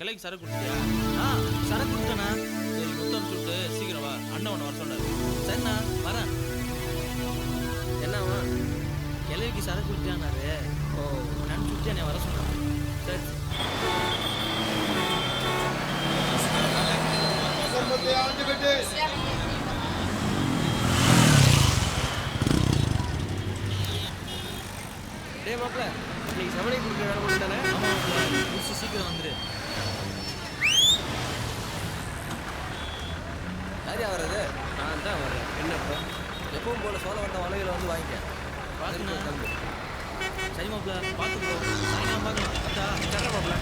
கிளைக்கு சரக்கு குடிச்சியா? சரக்கு குடிச்சேண்ணா. சரி முத்தம் சுட்டு சீக்கிரம் வா, அண்ணன் ஒன்று வர சொன்னாரு. சரிண்ணா வரேன். என்னவா கிளைக்கு சரக்கு குடிச்சானாரு? ஓ நான் சுட்டு என்னை வர சொன்னாரு. சரி டே மாப்பிள்ள, இன்னைக்கு சமணி கொடுக்குற வேலை மட்டும் தானே? முடிச்சு சீக்கிரம் வந்துரு. யாரையா வர்றது? நான் தான் வரேன். என்னப்பா எப்பவும் போல சோழ வந்த வலையில் வந்து வாங்கிக்க. பார்த்துண்ணா தம்பி. சரி மாப்பிள்ள பார்த்து போ. சாயங்காலம் பார்க்கலாம். அத்தா சரி மாப்பிள்ள.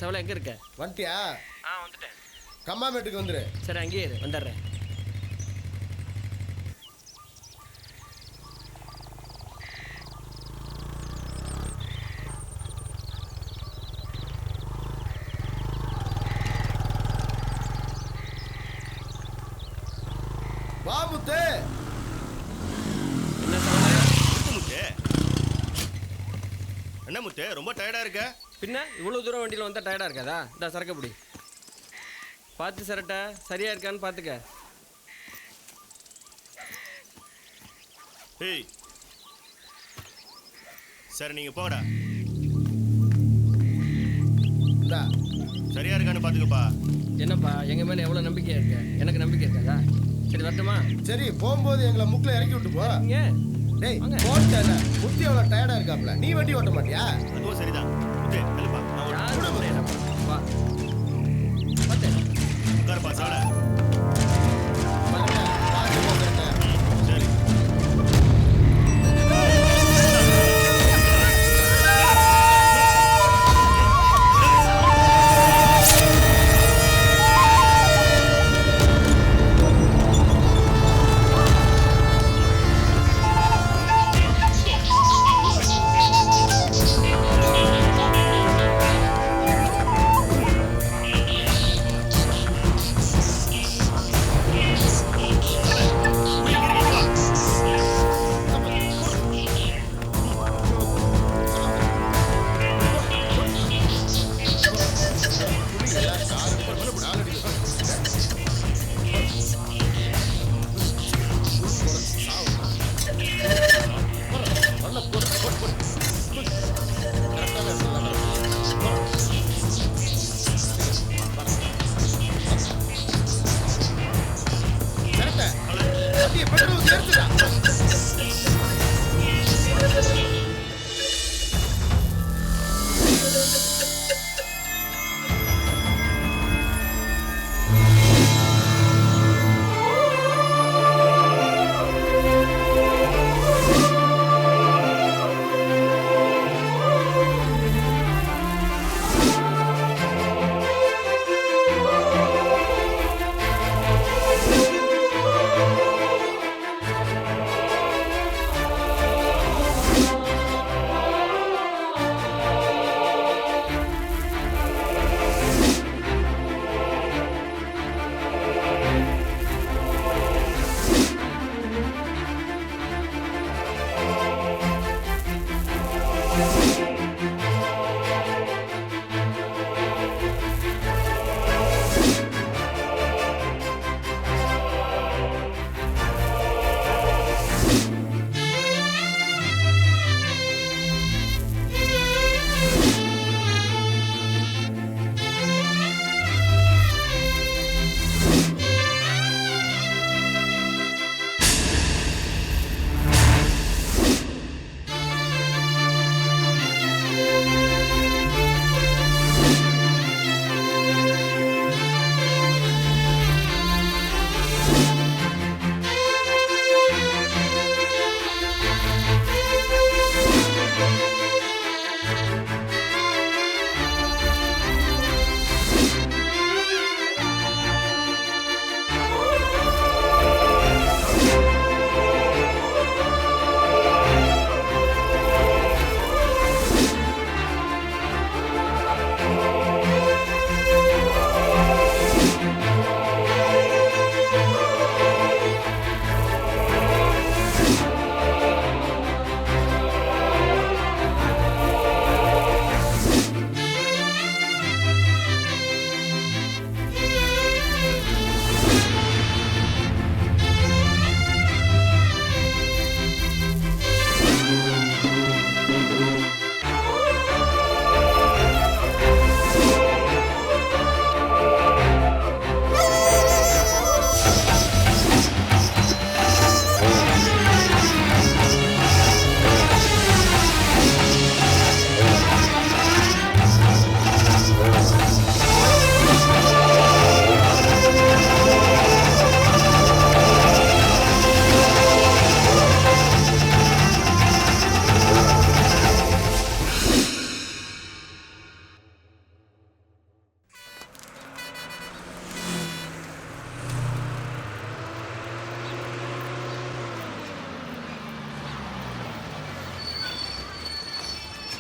சவலை எங்கே இருக்க? வந்துட்டியா? வந்துட்டேன். கம்மாமேட்டுக்கு வந்துரு. சரி அங்கேயே இரு, வந்துடுறேன். வா முத்து. என்ன சவலை? முத்து, என்ன முத்து ரொம்ப டயர்டா இருக்க? பின்ன இவ்வளோ தூரம் வண்டியில் வந்தால் டயர்டாக இருக்காதா? இந்த சரக்கு பிடி. பார்த்து சரட்டா சரியாக இருக்கான்னு பார்த்துக்க. ஏய் சரி நீங்க போங்கடா. இந்தா. சரியா இருக்கான்னு பாத்துக்கப்பா. என்னப்பா எங்கள் மேலே எவ்வளோ நம்பிக்கையாக இருக்க? எனக்கு நம்பிக்கை இருக்காதா? சரி வரட்டுமா? சரி போகும்போது எங்களை முக்கில் இறக்கி விட்டு போ. இங்கே டேய் வாங்க. போட்டேன். முத்தி எவ்வளோ டயர்டா இருக்காப்ல. நீ வண்டி ஓட்ட மாட்டியா? அதுவும் சரிதான். முத்து கழுப்பா, நான் யாரும் முடியாதப்பா. வா பார்த்து உட்காருப்பா சாலை. வரேன். பார்த்து போகிறேன். சரி Thank you.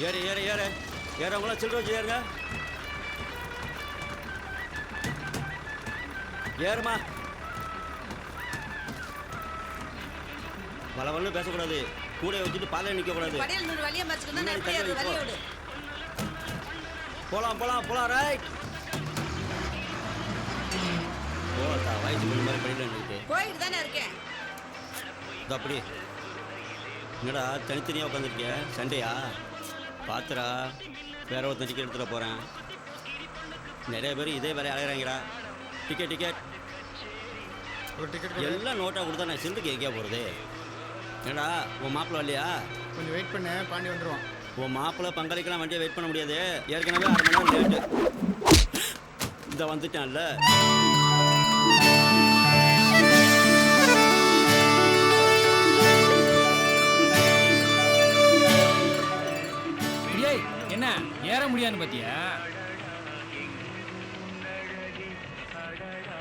ஏறு ஏறு ஏறு ஏறவங்களாம் சில்லற வச்சு ஏறுங்க. ஏறுமா. வளவல்னு பேசக்கூடாது. கூட வச்சுட்டு பாதையை நிற்கக்கூடாது. படியில் 100 வழியை மச்சுக்கணும் நான் எப்படி அது வழி விடு. போலாம் போலாம் போலாம் ரைட். போட்டா வயசு கொஞ்சம் மாதிரி படிக்கல நின்றுட்டு. போயிட்டு தானே இருக்கேன். இது அப்படி என்னடா தனித்தனியாக உட்காந்துருக்கிய? சண்டையா? பார்த்துடா வேற ஒருத்தன் டிக்கெட் எடுத்துகிட்டு போகிறேன். நிறைய பேர் இதே வேலையை அலைகிறாங்கடா. டிக்கெட் டிக்கெட் ஒரு டிக்கெட் எல்லாம் நோட்டாக கொடுத்தா நான் சில்லறைக்கு எங்கேயா போகிறது? என்னடா உன் மாப்பிள்ளை இல்லையா? கொஞ்சம் வெயிட் பண்ணு, பாண்டி வந்துடுவான். உன் மாப்பிள்ளை பங்காளிக்கெல்லாம் வண்டியை வெயிட் பண்ண முடியாது. ஏற்கனவே 1/2 மணி நேரம் லேட்டு. இந்த வந்துட்டான்ல. என்ன ஏற முடியாதுன்னு பாத்தியா?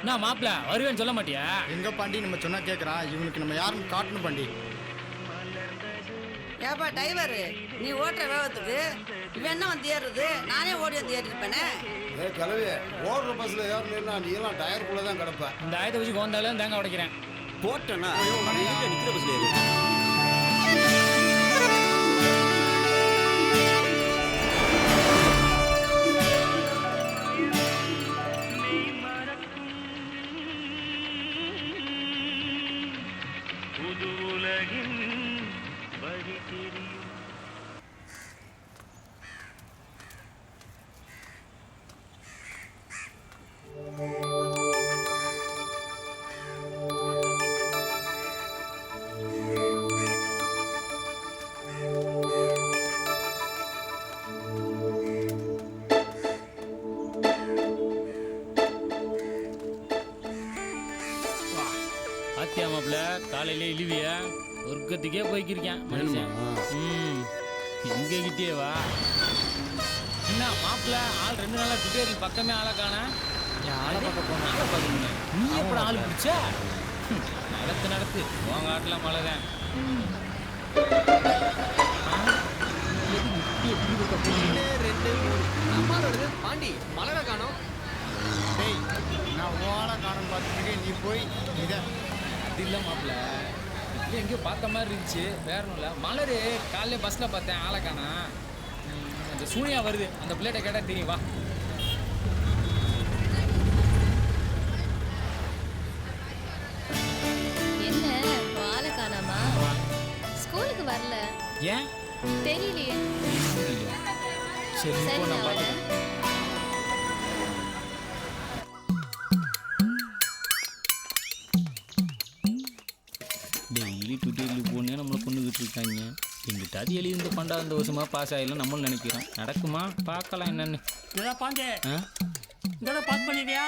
நான் மாப்பிள்ள வருவேன்னு சொல்ல மாட்டியா? எங்க பாண்டி நம்ம சொன்னா கேட்குறான். இவனுக்கு நம்ம யாருன்னு காட்டணும் பாண்டி. ஏப்பா டிரைவர், நீ ஓட்டுற வேகத்துக்கு இவன் என்ன வந்து ஏறுறது? நானே ஓடி வந்து ஏறிருப்பேனே. கிளவி ஓடுற பஸ்ல ஏறணும்னா நீ எல்லாம் டயருக்குள்ள தான் கிடப்ப. இந்த ஆயத்தை வச்சு கோந்தாலும் தேங்காய் உடைக்கிறேன். போட்டேன்னா நிற்கிற பஸ்ல ஏறு. ஆத்தியா மாப்பிள்ள காலையிலே இழிவியா ஒர்க்கத்துக்கே போய்க்கிருக்கேன் மனுஷன். எங்க கிட்டே வா. என்ன மாப்பிள்ள ஆள் 2 நாளா ட்விட்டரில் பக்கமே ஆளை காணா. ஆளை பார்க்க போன ஆளை பார்க்கணும். நீ எப்படி ஆள் பிடிச்சா? நடத்து உங்க ஆட்டெல்லாம் மழை தான். பாண்டி மலரை காணோம். டேய் நான் ஓலை காணும் பார்த்துட்டு நீ போய் இதை அது இல்லை மாப்பிள்ள, இது எங்கேயோ பார்த்த மாதிரி இருந்துச்சு. வேற ஒன்றும் இல்லை. மலர் காலையில பஸ்ஸில் பார்த்தேன் ஆளை காணா. அந்த சூனியா வருது, அந்த பிள்ளைகிட்ட கேட்டால் தெரியும். வா. என்ன ஆளை காணாமா? ஸ்கூலுக்கு வரல. ஏன் தெரியலையே. சரி சரி இப்போ நான் நான் பார்த்து வரேன். டெய்லி ட்விட்டரில் போனே நம்மளை கொண்டுகிட்டு இருக்காங்க. எங்கிட்டாவது எழுதி இந்த 12 வருஷமாக பாஸ் ஆகிடலாம் நம்மளும் நினைக்கிறோம். நடக்குமா பார்க்கலாம் என்னன்னு. இதெல்லாம் பாஞ்சே ஆ இதெல்லாம் பாஸ் பண்ணிட்டியா?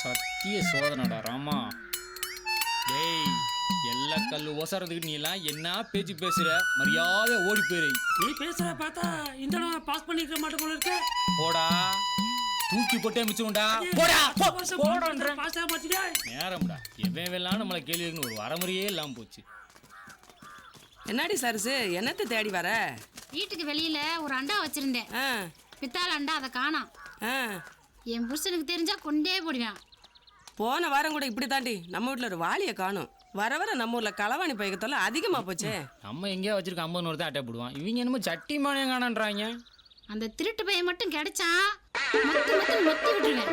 சத்திய சோதனடா ராமா. டேய் எல்லா கல் ஒசறதுக்கு நீ எல்லாம் என்ன பேச்சு பேசுற? மரியாதை ஓடி போயிரு. நீ பேசுற பார்த்தா இந்த தடவை பாஸ் பண்ணிக்க மாட்டேன் போல இருக்க. போடா தூக்கி போட்டே மிச்சம்டா. போடா போடன்றேன். பாஸ் ஆக மாட்டியா? நேரம்டா எவன் வெல்லாம் நம்மளை கேள்விக்குன்னு ஒரு வரமுறையே இல்லாமல் போச்சு. என்னடி சரசு, என்னத்தை தேடி வர? வீட்டுக்கு வெளியில ஒரு அண்டா வச்சிருந்தேன். ஆ பித்தாள அண்டா, அதை காணோம். ஆ என் புருஷனுக்கு தெரிஞ்சா கொண்டே போடுவேன். போன வாரம் கூட இப்படி தாண்டி நம்ம வீட்டில் ஒரு வாளியை காணும். வர வர நம்ம ஊரில் களவாணி பயக்கத்தால அதிகமாக போச்சே. நம்ம எங்கேயா வச்சிருக்க 50 தான் அட்டை போடுவான். இவங்க என்னமோ சட்டி மானியம் காணன்றாங்க. அந்த திருட்டு பையன் மட்டும் கிடைச்சா மொத்தி விட்டுருவேன்.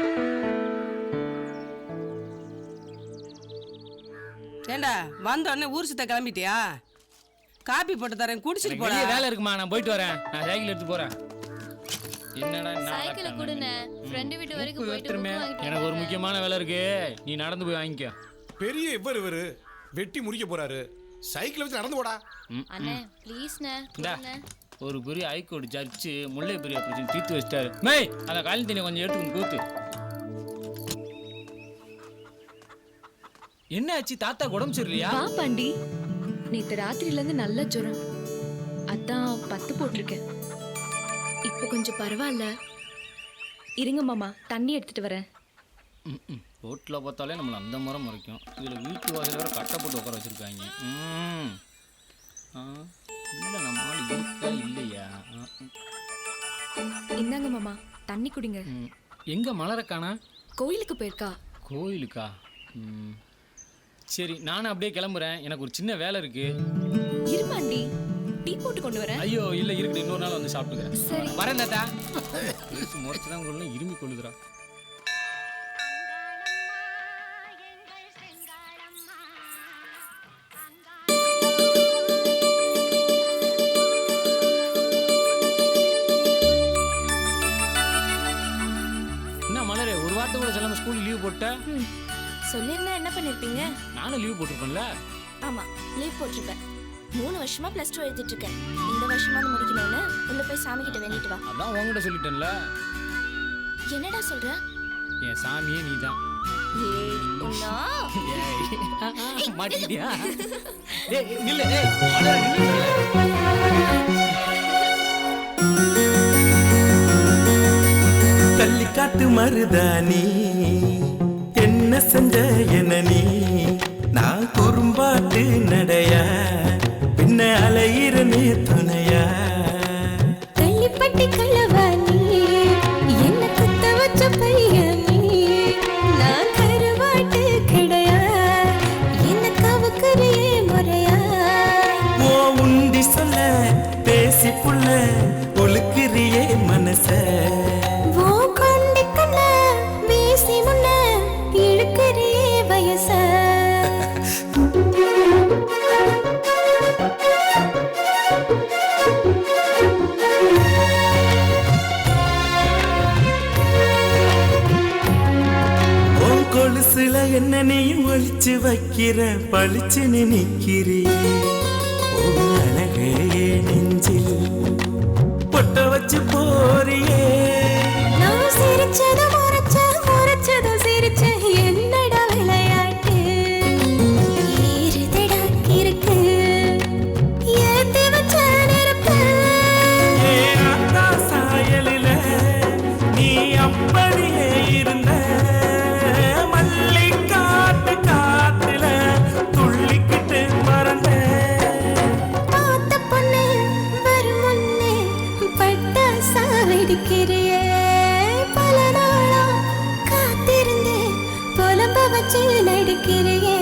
ஏண்டா வந்த உடனே ஊர் சுத்த கிளம்பிட்டியா? காப்பி போட்டு தரேன், குடிச்சிட்டு எனக்கு போடா. வெளியே வேலை இருக்குமா, நான் போயிட்டு வரேன். நான் சைக்கிள் எடுத்து போறேன். என்னடா சைக்கிளை கொடுண்ணே, ஃப்ரெண்டு வீட்டு வரைக்கும் போயிட்டு திரும்ப எனக்கு ஒரு முக்கியமான வேலை இருக்கு. நீ நடந்து போய் வாங்கிக்க. பெரிய இவரு வெட்டி முடிக்க போறாரு. சைக்கிள் வச்சு நடந்து போடா. அண்ணே ப்ளீஸ்ண்ணே. இந்தா ஒரு பெரிய ஹைகோர்ட் ஜட்ஜு முல்லை பெரிய பிரச்சனை தீர்த்து வச்சிட்டாரு. மேய் அந்த காலி தண்ணி கொஞ்சம் எடுத்து கூத்து. என்ன ஆச்சு? தாத்தா உடம்பு சரியில்லையா? வா பாண்டி, நேத்து ராத்திரில இருந்து நல்ல ஜுரம். அதான் 10 போட்டிருக்கேன். இப்போ கொஞ்சம் பரவாயில்ல. இருங்க மாமா, தண்ணி எடுத்துட்டு வரேன். ரோட்டில் பார்த்தாலே நம்மளை அந்த முறை முறைக்கும். இதில் வீட்டு வாசல் வேறு கட்டை போட்டு உட்கார வச்சுருக்காங்க. இல்லை நம்ம ஆள் இருக்கா இல்லையா? இந்தாங்க மாமா தண்ணி குடிங்க. எங்கே மலரக்கானா? கோயிலுக்கு போயிருக்கா. கோயிலுக்கா? சரி நானும் அப்படியே கிளம்புறேன், எனக்கு ஒரு சின்ன வேலை இருக்கு. இருமாண்டி டீ போட்டு கொண்டு வரேன். ஐயோ இல்லை இருக்கட்டும், இன்னொரு நாள் வந்து சாப்பிட்டுக்கிறேன். சரி வரேன் தாத்தா. முறைச்சு தான் கொள்ளணும், இருமி கொள்ளுதுரா. என்ன மலரே, ஒரு வார்த்தை கூட சொல்லாம ஸ்கூல் லீவ் போட்ட? சொல்லிருந்தா என்ன பண்ணிருப்பீங்க? நானும் லீவ் போட்டிருப்பேன்ல. ஆமா லீவ் போட்டிருப்பேன். 3 வருஷமா +2 எழுதிட்டு இருக்கேன். இந்த வருஷமா முடிக்கணும்னு உள்ள போய் சாமி கிட்ட வேண்டிட்டு வா. அதான் உங்ககிட்ட சொல்லிட்டேன்ல. என்னடா சொல்ற? என் சாமியே நீதான். ஏய் உன்னா மாட்டிக்கிட்டியா? ஏய் நில்லு, ஏய் மலரே நில்லு. கள்ளிக்காட்டு மருதானி என்ன செஞ்ச என நீ, நான் குறும்பாட்டு நடையா பின்ன அலையிறனே துணையா. கள்ளிப்பட்டி கள்ளவாணி என்ன குத்த வச்ச பையன் நீ, நான் கருவாட்டு கிடையா என்ன கவுக்குறியே முறையா. ஓ உண்டி சொல்ல பேசி புள்ள ஒழுக்குறியே மனச. கொலுசுல என்ன நீயும் ஒழிச்சு வைக்கிற பழிச்சுன்னு நிக்கிறியே. அழகே நெஞ்சில் பொட்ட வச்சு போறியே. நான் சிரிச்சது முறைச்சது சிரிச்ச என்னடா விளையாட்டு. ஏறுதடா இருக்கு ஏத்தி வச்ச நெருப்பு. ஏன்னா சாயலில நீ அப்படியே இருந்த. மல்லிக்காட்டு காத்துல துள்ளிக்கிட்டு மறந்த. பார்த்த பொண்ணு வரும் முன்னே பட்டாசா வெடிக்கிறியே. பல நாளா காத்திருந்தேன் புலம்ப வச்சு நடிக்கிறியே.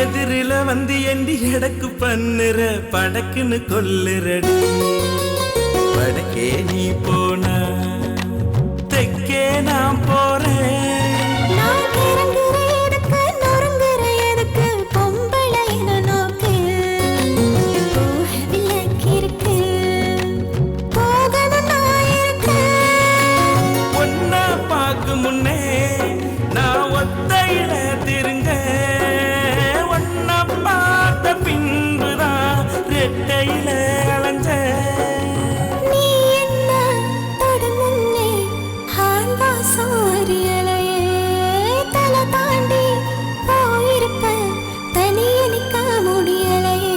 எதிரில வந்து எண்டி எடக்கு பண்ணுற படக்குன்னு கொல்லுறடி. வடக்கே நீ போனா தெற்கே நான் போறேன். ஒன்னா பார்க்க முன்னே நான் ஒத்தையில திருங்க. ஒன்னா பார்த்த பின்புதான் ரெட்டையில அலைஞ்ச. நீ என்ன தொடு முன்னே ஆழ்வா சோரியலையே. தலை தாண்டி போயிருப்ப தனியே நிக்க முடியலையே.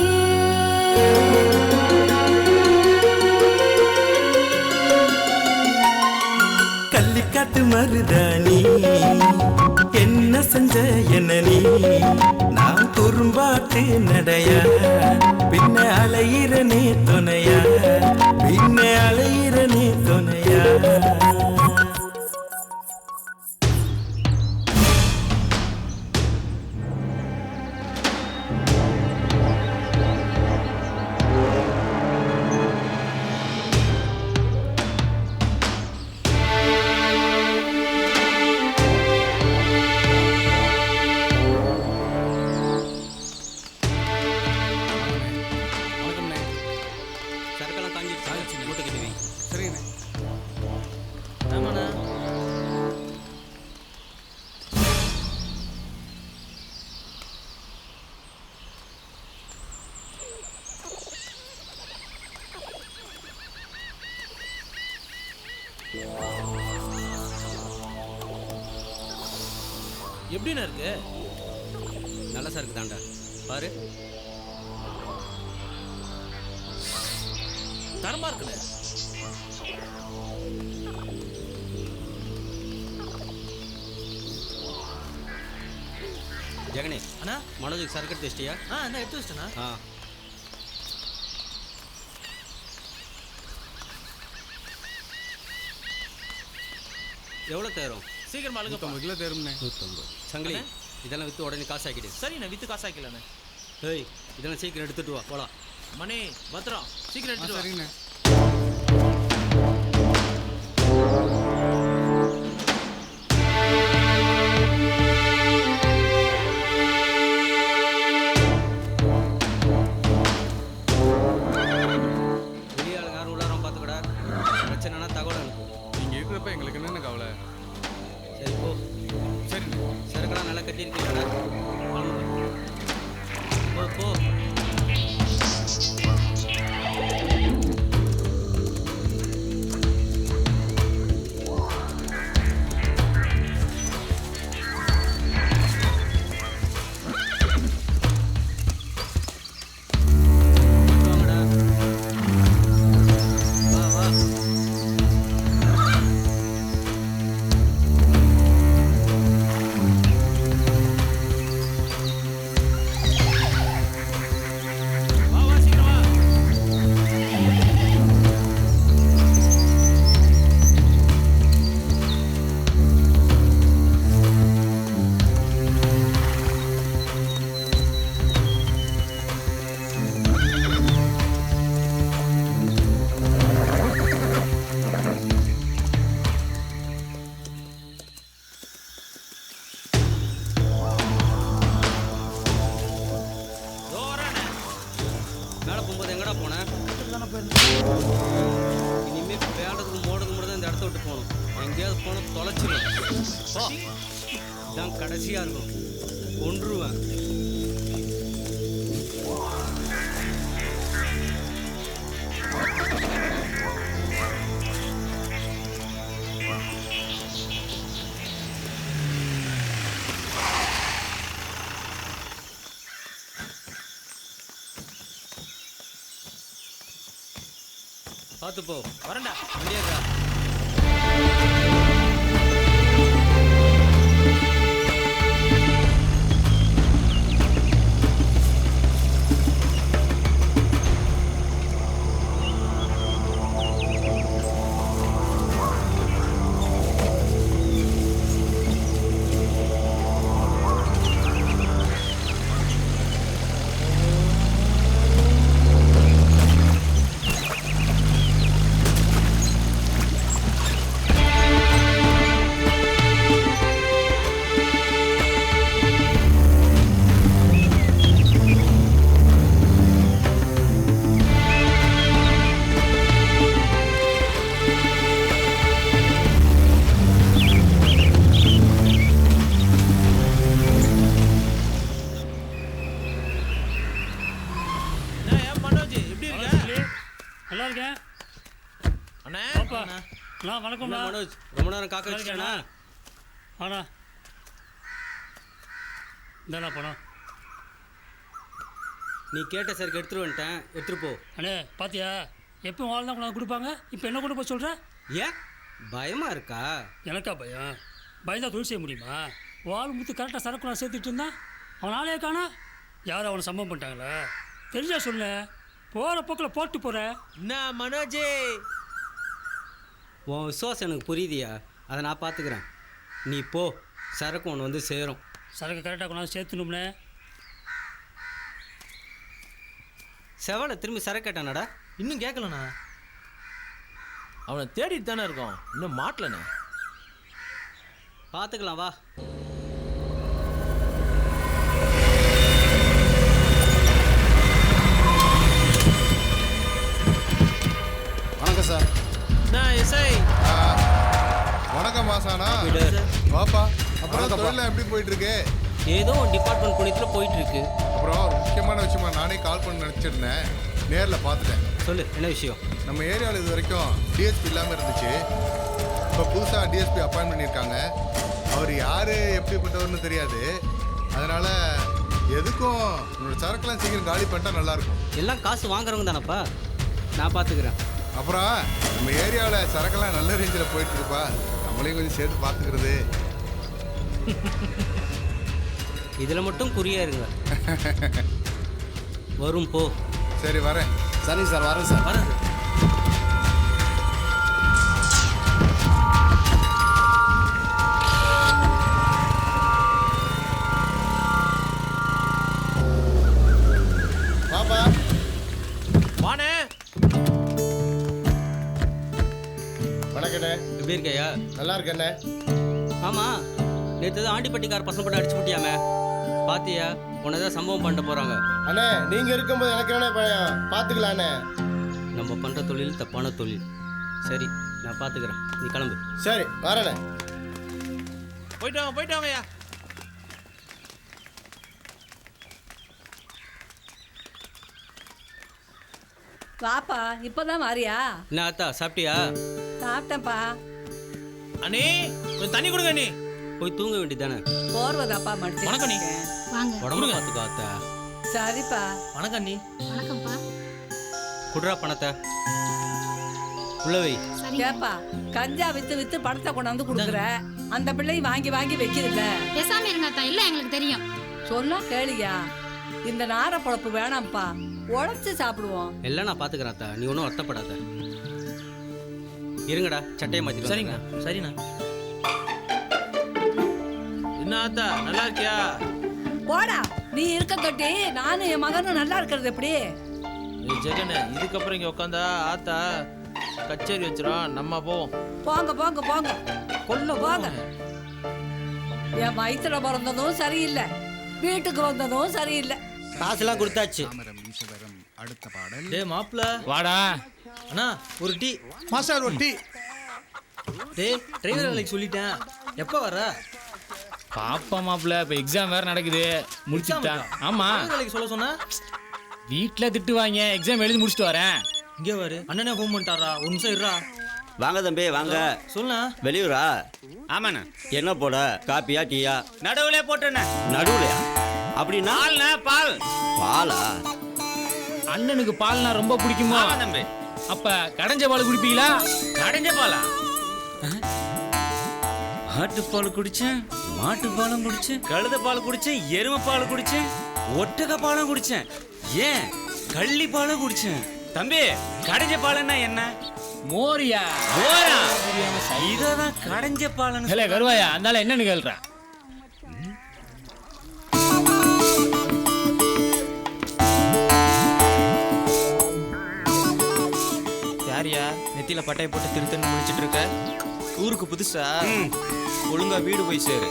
கள்ளிக்காட்டு மருதானி என்ன செஞ்ச என்ன நீ, நான் குறும்பாட்டு நடையா பின்ன அலையிறனே துணையா பின்ன அலையிறனே துணையா. சரக்கெல்லாம் காஞ்சிருச்சு, மூட்டை கட்டி வை. சரிங்கண்ணே. ஆமாண்ணா. எப்படிண்ணா இருக்கு? நல்ல சரக்கு தாண்டா, பாரு. தரமா இருக்குண்ணே. ஜெகனே அண்ணா, மனோஜுக்கு சரக்கு எடுத்து வச்சிட்டியா? என்ன எடுத்து வச்சிட்டேண்ணா. எவ்வளோ தேரும்? சீக்கிரமா அழுங்க. 150 கிலோ தேரும்ண்ணே. 150. சங்கிலி, இதெல்லாம் விற்று உடனே காசு ஆக்கிடு. சரிண்ணே, வித்து காசு ஆக்கலண்ணே. ஏய், இதெல்லாம் சீக்கிரம் எடுத்துட்டு வா, போலாம். மணி பத்திரம், சீக்கிரம் எடுத்துட்டு வா. சரிண்ணே. வெளியாளுங்க யாரும் உள்ளாரம் பார்த்துக்கடா. பிரச்சனைனா தகவல் அனுப்பு. நீங்க இருக்கிறப்ப எங்களுக்கு என்னென்ன கவலை? சரி போ. சரிண்ணே. சரக்கெல்லாம் நல்லா கட்டியிருக்கீங்கடா. போ போ. மேலே போகும்போது எங்கடா போனேன்? இனிமேல் வேண்டதுக்கு மோடுக்கு மட்டும் தான் இந்த இடத்த விட்டு போகணும். எங்கேயாவது போன தொலைச்சிடும். இதான் கடைசியாக இருக்கும். கொன்றுவேன். பார்த்து போ. வரேன்டா. வண்டியாக்கா. நல்லா இருக்கேன் அண்ணே. பாப்பா நான் வணக்கம் மனோஜ், ரொம்ப நேரம் காக்க வச்சுட்டேனா? ஆனா இந்தாண்ணா பணம். நீ கேட்ட சருக்கு எடுத்துட்டு வந்துட்டேன். எடுத்துட்டு போ. அண்ணே பாத்தியா, எப்பவும் வாழ் தான் கொண்டாந்து கொடுப்பாங்க, இப்போ என்ன கொண்டு போய் சொல்கிற? ஏன் பயமா இருக்கா? எனக்கா பயம்? பயந்தா தொழில் செய்ய முடியுமா? வாழ் முத்து கரெக்டாக சரக்கு நான் சேர்த்துட்டு இருந்தான், அவன் ஆளையே காணா. யாரும் அவனை சம்பவம் பண்ணிட்டாங்களா? தெரிஞ்சா சொல்லு, போகிற போக்கில் போட்டு போகிறேன். என்ன மனோஜே, உன் விசுவாசம் எனக்கு புரியுதியா? அதை நான் பார்த்துக்கிறேன். நீ போ, சரக்கு ஒன்று வந்து சேரும். சரக்கு கரெக்டாக கொண்டாந்து சேர்த்துணும்னே. செவலை திரும்பி சரக்கு கேட்டானடா? இன்னும் கேட்கலண்ணா. அவனை தேடிட்டு தானே இருக்கோம், இன்னும் மாட்டலண்ணே. பார்த்துக்கலாம் வா. வணக்கம் சார். நான் எஸ்ஐ. வணக்கம் மாசானா. வாப்பா. அப்புறம் தொழில் எப்படி போயிட்டு இருக்கு? ஏதோ டிபார்ட்மெண்ட் புனியத்தில் போயிட்டு இருக்கு. அப்புறம் ஒரு முக்கியமான விஷயமா நானே கால் பண்ண நினச்சிருந்தேன், நேரில் பார்த்துட்டேன். சொல்லு, என்ன விஷயம்? நம்ம ஏரியாவில் இது வரைக்கும் டிஎஸ்பி இல்லாமல் இருந்துச்சு. இப்போ புதுசாக டிஎஸ்பி அப்பாயின்ட் பண்ணியிருக்காங்க. அவர் யாரு எப்படிப்பட்டவர்னு தெரியாது. அதனால எதுக்கும் உன்னோட சரக்குலாம் சீக்கிரம் காலி பண்ணிட்டா நல்லா இருக்கும். எல்லாம் காசு வாங்குறவங்க தானப்பா, நான் பார்த்துக்கிறேன். அப்புறம் நம்ம ஏரியாவில் சரக்கெல்லாம் நல்ல ரேஞ்சில் போயிட்டு இருப்பா, நம்மளையும் கொஞ்சம் சேர்த்து பார்த்துக்கிறது. இதில் மட்டும் குறியா இருங்க. வரும் போ. சரி வரேன். சரிங்க சார், வரேன் சார். வரேன். பாப்பா வானே. வணக்கண்ணே. எப்படி இருக்கையா? நல்லா இருக்கண்ணே. ஆமாம், நேற்று தான் ஆண்டிப்பட்டிக்கார பசங்க போட்டு அடிச்சு விட்டியாமே, பாத்தியா? உன்னதான் சம்பவம் பண்ணிட்டு போகிறாங்க. அண்ணே நீங்கள் இருக்கும்போது எனக்கு என்ன பயம், பார்த்துக்கலாண்ணே. நம்ம பண்ணுற தொழில் தப்பான தொழில். சரி, நான் பார்த்துக்கிறேன், நீ கிளம்பு. சரி வரேண்ணே. போயிட்டு வாங்கய்யா. வாப்பா, இப்பதான் வாரியா? என்ன அத்தா, சாப்பிட்டியா? சாப்பிட்டேன்ப்பா. அண்ணே கொஞ்சம் தண்ணி கொடுங்க அண்ணே. போய் தூங்க வேண்டியதானே? போர்வதாப்பா மடிச்சு. வணக்கம் நீ. வாங்க. உடம்பு பார்த்துக்கோ அத்தா. சரிப்பா. வணக்கம் அண்ணி. வணக்கம்ப்பா. குடுறா பணத்தை உள்ளவை. கேப்பா, கஞ்சா வித்து வித்து பணத்தை கொண்டாந்து கொடுக்குற, அந்த பிள்ளை வாங்கி வாங்கி வைக்கிறதில்ல. பேசாம இருங்க அத்தா, இல்ல எங்களுக்கு தெரியும். சொன்னா கேளியா? இந்த நார பொழப்பு வேணாம்ப்பா, உழைச்சு சாப்பிடுவோம். எல்லாம் நான் பார்த்துக்கிறேன் அத்தா, நீ ஒன்றும் வருத்தப்படாத. இருங்கடா, சட்டையை மாற்றிட்டு. சரிங்கண்ணா. சரிண்ணா. என்ன ஆத்தா, நல்லா இருக்கியா? போடா, நீ இருக்க தொட்டி நானும் என் மகனும் நல்லா இருக்கிறது எப்படி? ஜெகனே, இதுக்கப்புறம் இங்க உட்காந்தா ஆத்தா கச்சேரி வச்சிரும். நம்ம போவோம். போங்க போங்க போங்க, கொள்ள போங்க. என் வயிற்றுல பிறந்ததும் சரியில்லை, வீட்டுக்கு வந்ததும் சரியில்லை. காசுலாம் கொடுத்தாச்சு. டேய் மாப்ள, வாடா. அண்ணா ஒரு டீ. மாஸ்டர் ஒரு டீ. டேய் டிரைவர் வேலைக்கு சொல்லிட்டேன், எப்போ வர? பாப்பா மாப்பிள்ள, இப்போ எக்ஸாம் வேற நடக்குது, முடிச்சுட்டான். ஆமா, டிரைவர் வேலைக்கு சொல்ல சொன்னா வீட்டில் திட்டுவாங்க, எக்ஸாம் எழுதி முடிச்சுட்டு வரேன். இங்கே வரு. அண்ணனே ஃபோன் பண்ணிட்டாரா? ஒரு நிமிஷம் இருடா. வாங்க தம்பி வாங்க. சொல்லுண்ணா. வெளியூரா? ஆமாண்ணா. என்ன போட, காப்பியா டீயா? நடுவுல போட்டேண்ணே. நடுவுலையா? அப்படின்னா பால். பாலா? அண்ணனுக்கு பால்னா ரொம்ப பிடிக்குமா தம்பி? அப்ப கடைஞ்ச பால் குடிப்பீங்களா? கடைஞ்ச பாலா? ஆட்டுப்பால் குடிச்சேன், மாட்டுப்பாலும் குடிச்சேன், கழுத பால் குடிச்சேன், எருமை பால் குடிச்சேன், ஒட்டக பாலும் குடிச்சேன், ஏன் கள்ளி பாலும் குடிச்சேன். தம்பி, கடைஞ்ச பாலுன்னா என்ன? மோரியா? மோரா? இததான் கடைஞ்ச பாலுன்னு. இல்ல கருவாயா, அதனால என்னன்னு கேள்றேன். யாரியா நெத்தியில பட்டையை போட்டு திருத்தன்னு முடிச்சிட்டு இருக்க? ஊருக்கு புதுசா? ஒழுங்கா வீடு போய் சேரு.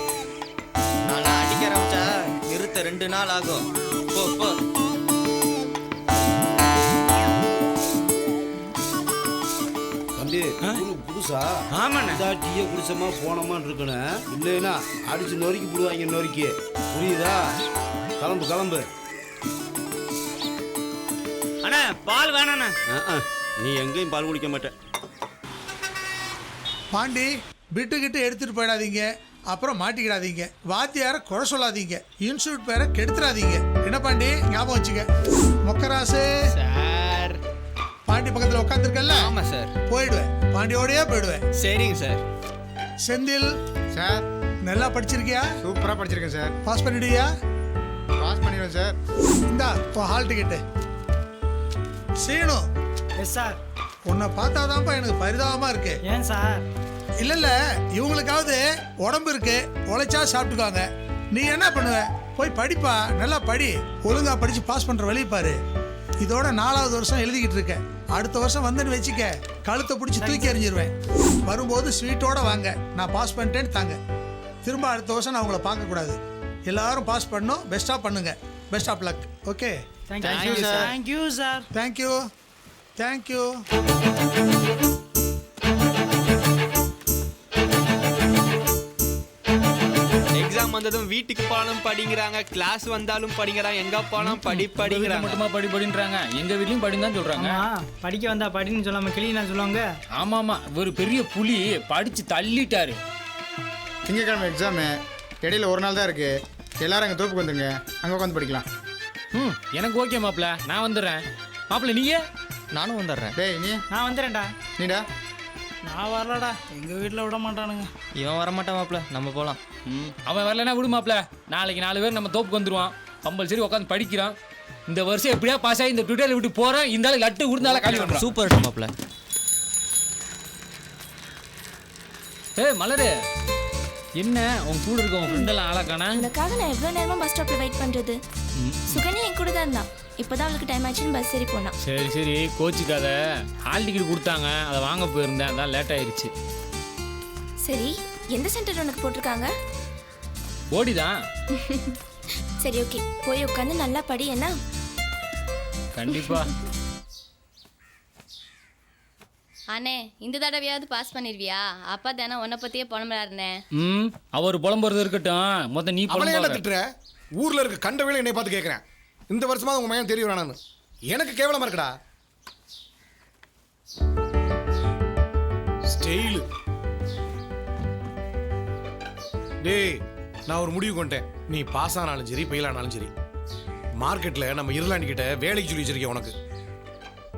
நான் அடிக்க ஆரம்பிச்சா நிறுத்த 2 நாள் ஆகும். போ போ. தம்பி, புதுசா? ஆமாண்ணே. டீயை குடிச்சோமா போனோமான்னு இருக்கணும், இல்லைன்னா அடிச்சு நொறுக்கி போடுவாங்க. நொறுக்கி புரியுதா? கிளம்பு கிளம்பு. அண்ணா பால் வேணாண்ணே. நீ எங்கேயும் பால் குடிக்க மாட்டேன். பாண்டி, விட்டுக்கிட்டு எடுத்துட்டு போயிடாதீங்க, அப்புறம் மாட்டிக்கிடாதீங்க. வாத்தியார குறை சொல்லாதீங்க, இன்ஸ்டியூட் பேரை கெடுத்துடாதீங்க. என்ன பாண்டி, ஞாபகம் வச்சுக்க. மொக்கராசு சார். பாண்டி பக்கத்தில் உட்காந்துருக்கல? ஆமா சார். போயிடுவேன், பாண்டியோடய போயிடுவேன். சரிங்க சார். செந்தில் சார். நல்லா படிச்சிருக்கியா? சூப்பராக படிச்சிருக்கேன் சார். பாஸ் பண்ணிடுவியா? பாஸ் பண்ணிடுவேன் சார். இந்தா இப்போ hall ticket. Seenu. Yes sir. உன்னை பார்த்தாதான்ப்பா எனக்கு பரிதாபமாக இருக்கு. ஏன் சார்? இல்லை இல்லை, இவங்களுக்காவது உடம்பு இருக்கு, உழைச்சா சாப்பிட்டுக்குவாங்க. நீ என்ன பண்ணுவ? போய் படிப்பா, நல்லா படி, ஒழுங்கா படிச்சு பாஸ் பண்ற வழி பாரு. இதோட 4வது வருஷம் எழுதிக்கிட்டு இருக்கேன். அடுத்த வருஷம் வந்தேன்னு வச்சுக்க, கழுத்தை பிடிச்சி தூக்கி எறிஞ்சிருவேன். வரும்போது ஸ்வீட்டோட வாங்க, நான் பாஸ் பண்ணிட்டேன்னு தாங்க. திரும்ப அடுத்த வருஷம் நான் உங்களை பார்க்கக்கூடாது. எல்லாரும் பாஸ் பண்ணணும், பெஸ்ட்டாக பண்ணுங்க. Best of luck. Okay, thank you sir. Thank you sir. Thank you thank you. Exam வந்ததும் வீட்டுக்கு போனாலும் படிங்கிறாங்க, கிளாஸ் வந்தாலும் படிங்கிறாங்க, எங்க போனாலும் படிங்கிறாங்க. மட்டுமா படின்றாங்க, எங்க வீட்லயும் படின்னு தான் சொல்றாங்க. படிக்க வந்தா படின்னு சொல்லாம கிளீனா சொல்லுவாங்க. ஆமாமா, ஒரு பெரிய புலி படிச்சு தள்ளிட்டாரு. திங்கக்கிழமை எக்ஸாமு, இடையில ஒரு நாள் தான் இருக்குது. எல்லாரும் எங்கள் தோப்புக்கு வந்துருங்க, அங்கே உட்காந்து படிக்கலாம். ம் எனக்கு ஓகே மாப்பிள்ள, நான் வந்துடுறேன். மாப்பிள்ள நீங்கள்? நானும் வந்துடுறேன். டேய் நீ? நான் வந்துடுறேன்டா. நீடா? நான் வரலடா, எங்கள் வீட்டில் விட மாட்டானுங்க. இவன் வரமாட்டான் மாப்பிள்ள, நம்ம போகலாம். அவன் வரலன்னா விடு மாப்பிள்ள. நாளைக்கு 4 பேர் நம்ம தோப்புக்கு வந்துடுவான். கம்பல்சரி உட்காந்து படிக்கிறான். இந்த வருஷம் எப்படியா பாஸ் ஆகி இந்த ட்விட்டரில் விட்டு போகிறேன். இந்த ஆள் லட்டு விடுந்தாலும் காலி பண்ணுறான். சூப்பர் மாப்பிள்ள. மலரு, என்ன உன் கூட இருக்க உன் ஃப்ரெண்டெல்லாம் ஆளாக்கானா? உனக்காக நான் எவ்வளோ நேரமாக பஸ் ஸ்டாப்பில் வெயிட் பண்ணுறது. சுகன்யா என் கூட தான் இருந்தான். இப்போதான் அவளுக்கு டைம் ஆச்சுன்னு பஸ் ஏறி போனான். சரி சரி கோச்சிக்காத. ஹால் டிக்கெட் கொடுத்தாங்க, அதை வாங்க போயிருந்தேன், அதான் லேட் ஆயிடுச்சு. சரி, எந்த சென்டர் உனக்கு போட்டிருக்காங்க? ஓடிதான். சரி ஓகே, போய் உட்காந்து நல்லா படி. என்ன? கண்டிப்பா. அண்ணே, இந்த தடவையாவது பாஸ் பண்ணிருவியா? அப்பா தானே உன்னை பத்தியே புலம்புறாருண்ணே. அவர் புலம்புறது இருக்கட்டும், மொத்தம் நீ திட்டுற. ஊர்ல இருக்க கண்ட வேலை என்னை பார்த்து கேட்கிறேன். இந்த வருஷமா உங்க மையம் தெரிய வேணான்னு எனக்கு கேவலமா இருக்குடா. ஸ்டைலு. டேய், நான் ஒரு முடிவு கொண்டேன். நீ பாஸ் ஆனாலும் சரி ஃபெயில் ஆனாலும் சரி, மார்க்கெட்ல நம்ம இருளாண்டி கிட்ட வேலைக்கு சொல்லி வச்சிருக்கேன். உனக்கு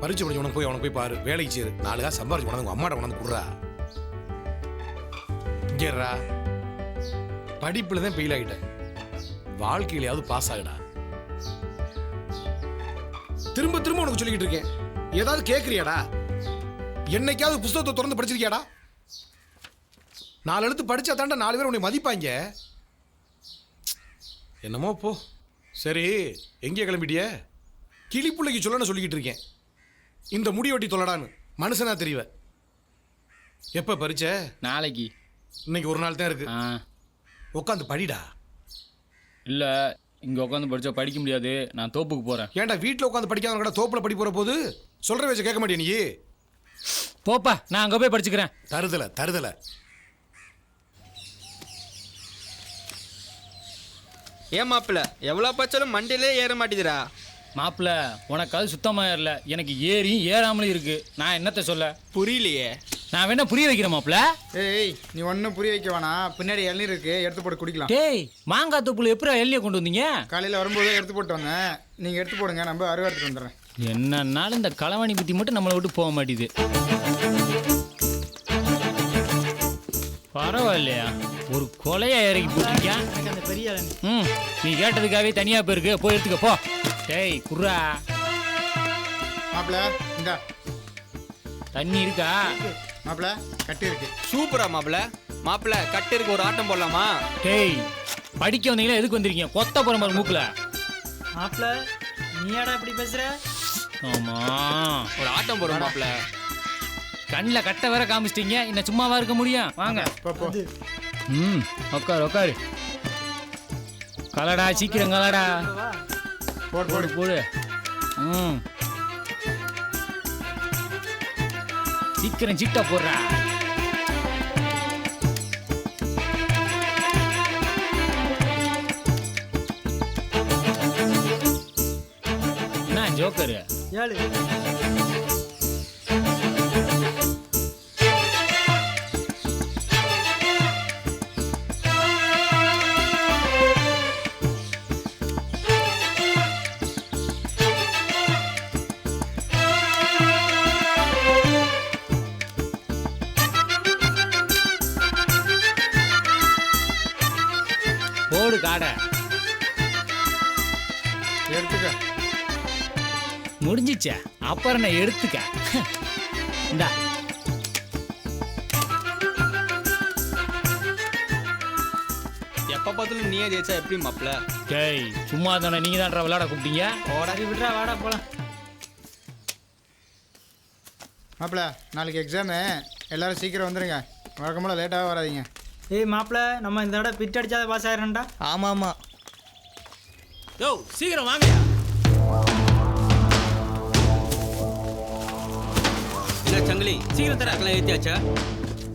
பரிச்சு படிச்சு உனக்கு போய் பாரு, வேலைக்கு சேரு. 4 காசு சம்பாரிச்சு கொண்டாந்து உங்க அம்மாட்ட கொண்டாந்து குடுறா. இங்கேறா, படிப்புல தான் ஃபெயில் ஆகிட்டேன், வாழ்க்கையிலையாவது பாஸ் ஆகுடா. திரும்ப திரும்ப உனக்கு சொல்லிக்கிட்டு இருக்கேன். ஏதாவது கேட்குறியாடா? என்னைக்காவது புத்தகத்தை திறந்து படிச்சிருக்கியாடா? 4 எழுத்து படிச்சா தாண்டா 4 பேர் உன்னை மதிப்பாங்க. என்னமோ போ. சரி, எங்கே கிளம்பிட்டிய? கிளிப்புள்ளைக்கு சொல்லணும்னு சொல்லிக்கிட்டு இருக்கேன். இந்த முடி வெட்டி தொல்லடான்னு மனுஷனா தெரியவ. எப்ப பரிச்ச? நாளைக்கு. இன்னைக்கு ஒரு நாள் தான் இருக்கு. உட்காந்து படிடா. இல்ல, இங்க உட்காந்து படிச்சா படிக்க முடியாது, நான் தோப்புக்கு போறேன். ஏன்டா வீட்டில் உட்காந்து படிக்காத கூட தோப்புல படி போற போது சொல்ற வச்சு கேட்க மாட்டே நீ? போப்பா, நான் அங்க போய் படிச்சுக்கிறேன். தருதல. ஏன் மாப்பிள்ள, எவ்வளோ பச்சாலும் மண்டியிலே ஏற மாட்டேதுரா. மாப்பிள்ள, உனக்கு அது சுத்தமா ஏறல, எனக்கு ஏறியும் ஏறாமலும் இருக்கு. நான் என்னத்த சொல்ல? புரியலையே. நான் வேணா புரிய வைக்கிறேன் மாப்பிள்ள. ஏய், நீ ஒன்றும் புரிய வைக்க வேணாம். பின்னாடி இளநீர் இருக்கு, எடுத்து போட்டு குடிக்கலாம். டேய், மாங்காய் தொப்புல எப்படி எல்லையை கொண்டு வந்தீங்க? காலையில் வரும்போது எடுத்து போட்டு வந்தேன். நீங்கள் எடுத்து போடுங்க, நம்ம அருவா எடுத்துட்டு வந்துடுறேன். என்னன்னாலும் இந்த களவாணி புத்தி மட்டும் நம்மளை விட்டு போக மாட்டேது. பரவாயில்லையா, ஒரு கொலையா இறக்கி போட்டிருக்கேன். அந்த பெரிய நீ கேட்டதுக்காகவே தனியா போயிருக்கு, போய் எடுத்துக்க போ. டேய் குர்ரா. மாப்பிள்ள இந்தா தண்ணி இருக்கா? மாப்பிள்ள கட்டு இருக்கு. சூப்பரா மாப்பிள்ள கட்டு இருக்கு, ஒரு ஆட்டம் போடலாமா? டேய், படிக்க வந்தீங்களா? எதுக்கு வந்திருக்கீங்க? கொத்த போற மாதிரி மூக்குல. மாப்பிள்ள, நீ ஏடா இப்படி பேசுற? ஆமா, ஒரு ஆட்டம் போடுற மாப்பிள்ள. கண்ணில் கட்ட வேற காமிச்சிட்டீங்க, இன்னும் சும்மாவா இருக்க முடியும்? வாங்க. உட்காரு. கலடா, சீக்கிரம் கலடா. போடு. சீக்கிரம் சீட்டா போடுறா. என்ன ஜோக்கரு? 7. போடு காடை. எடுத்துக்க. முடிஞ்சிச்சா? அப்புறம் நான் எடுத்துக்க. இந்தா. எப்ப பார்த்தாலும் நீயே ஜெயிச்சா எப்படி மாப்பிள்ள? டேய், சும்மா தானே, நீங்க தான் விளையாட கூப்பிட்டீங்க. விட்றா, வாடா போலாம். மாப்பிள்ள, நாளைக்கு எக்ஸாமு, எல்லாரும் சீக்கிரம் வந்துடுங்க. வழக்கம்போல லேட்டாக வராதிங்க. ஏய் மாப்பிள்ள, நம்ம இந்த தடவை பிட் அடிச்சாத பாஸ் ஆயிரம்டா. ஆமாம். யோ, சீக்கிரம் வாங்க. இல்லை சங்கிலி, சீக்கிரம் தர. அக்கெல்லாம் ஏற்றியாச்சா?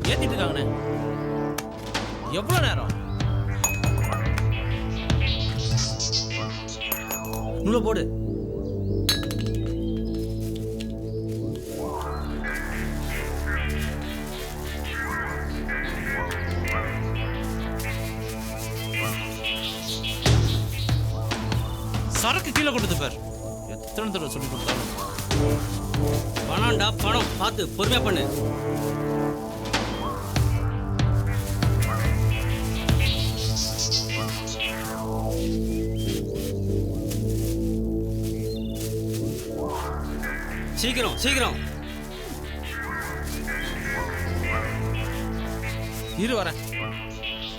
ஏற்றிட்டு இருக்காங்கண்ணே. எவ்வளோ நேரம்? நூலை போடு. ஹாஸ்பிட்டல் சொல்லி கொடுத்தாலும் பணம்டா பணம், பார்த்து பொறுமையா பண்ணு. சீக்கிரம் சீக்கிரம். இரு வரேன்.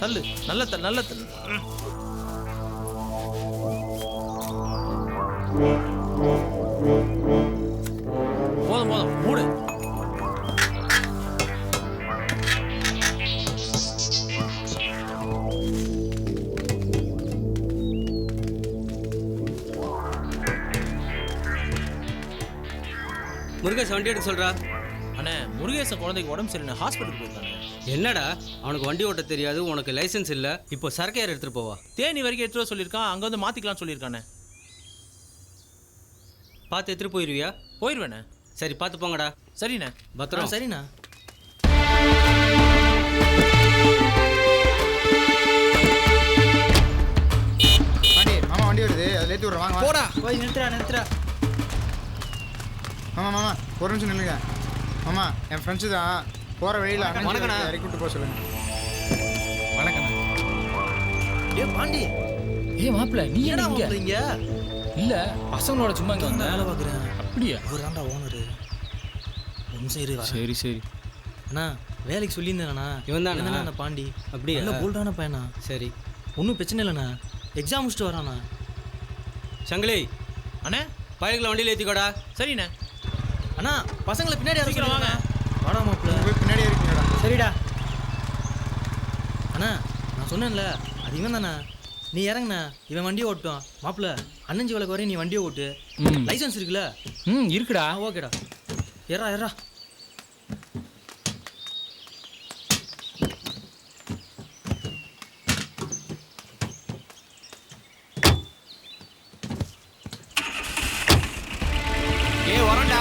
தள்ளு, நல்ல நல்ல போதும் போதும் மூடு. முருகேஷ் வண்டி எடுக்க சொல்றா. அண்ணே முருகேசன் குழந்தைக்கு உடம்பு சரியில்லை, ஹாஸ்பிட்டலுக்கு போயிருக்கானே. என்னடா அவனுக்கு வண்டி ஓட்ட தெரியாது, உனக்கு லைசென்ஸ் இல்லை, இப்போ சரக்கு யார் எடுத்துட்டு போவா? தேனி வரைக்கும் எடுத்துட்டு வர சொல்லியிருக்கான், அங்கே வந்து மாற்றிக்கலாம்னு சொல்லியிருக்கானே. பார்த்து எடுத்துட்டு போயிடுவியா? போயிடுவேண்ணே. சரி பார்த்து போங்கடா. சரிண்ணே. பத்திரம். சரிண்ணா. பாண்டி மாமா வண்டி வருது, அதில் ஏற்றி விட்றேன். வாங்க போடா. போய் நிறுத்துறா. மாமா மாமா ஒரு நிமிஷம் நில்லுங்க. மாமா என் ஃப்ரெண்ட்ஸு தான் போகிற வழியில் வணக்கண்ணா. இறக்கி விட்டு போக சொல்லுங்க. வணக்கண்ணா. ஏ பாண்டி. ஏய் மாப்பிள்ள, நீ என்ன இங்க? இங்க இல்ல பசங்களோட சும்மா இங்க வந்தேன். வேலை பார்க்குறேன். அப்படியா? இவர் தான்டா ஓனரு. ஒரு நிமிஷம் இரு வரேன். சரி சரி. அண்ணா வேலைக்கு சொல்லியிருந்தேண்ணா. இவன் தானே அந்த பாண்டி. அப்படியா? நல்ல போல்டான பையனா. சரி ஒன்றும் பிரச்சனை இல்லைண்ணா. எக்ஸாம் முடிச்சுட்டு வராண்ணா. சங்கிலி அண்ணே பயலுக்குள்ள வண்டியில் ஏற்றிக்கோடா. சரிண்ணே. அண்ணா பசங்களை பின்னாடி சீக்கிரம் வாங்க. வாடா மாப்பிள்ள. போய் பின்னாடியே இருக்கீங்கடா. சரிடா. அண்ணா நான் சொன்னேன்ல, அது இவன் தானே. நீ இறங்குண்ணா, இவன் வண்டியை ஓட்டுவான். மாப்பிள்ள அண்ணஞ்சி வேலைக்கு வரையும் நீ வண்டியை ஓட்டு. லைசன்ஸ் இருக்குல்ல? இருக்குடா. ஓகேடா. எறா. ஏ வரண்டா.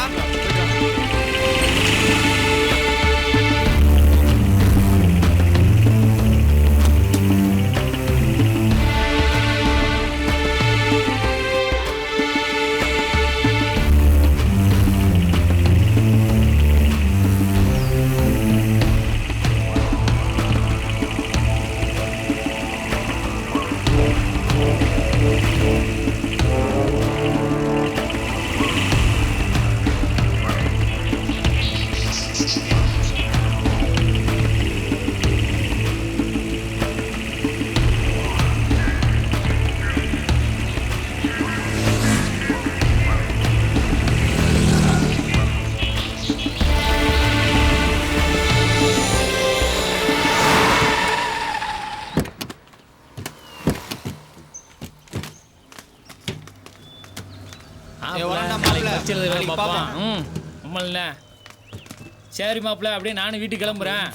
சரி மாப்பிள்ள, அப்படியே நானும் வீட்டுக்கு கிளம்புறேன்.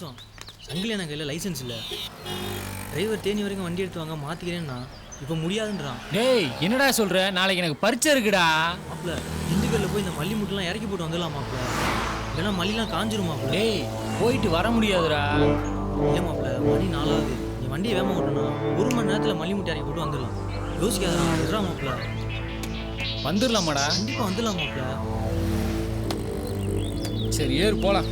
சங்கிலி எனக்கு கையில் லைசன்ஸ் இல்லை. டிரைவர் தேனி வரைக்கும் வண்டி எடுத்து வாங்க மாற்றிக்கிறேன்னா இப்போ முடியாதுன்றான். டேய் என்னடா சொல்ற? நாளைக்கு எனக்கு பரீட்சை இருக்குடா. மாப்பிள்ள திண்டுக்கல்ல போய் இந்த மல்லி முட்டெல்லாம் இறக்கி போட்டு வந்துடலாம் மாப்பிள்ள. இல்லைன்னா மல்லிலாம் காஞ்சிரும் மாப்பிள்ள. டேய் போயிட்டு வர முடியாதுடா. ஏன் மாப்பிள்ள மணி 4ஆகுது. நீ வண்டியை வேகமாக ஓட்டணும்னா 1 மணி நேரத்தில் மல்லி முட்டை இறக்கி போட்டு வந்துடலாம். யோசிக்காதா? இருறா மாப்பிள்ள. வந்துடலாமாடா? கண்டிப்பாக வந்துடலாம் மாப்பிள்ள. சரி ஏறு போலாம்.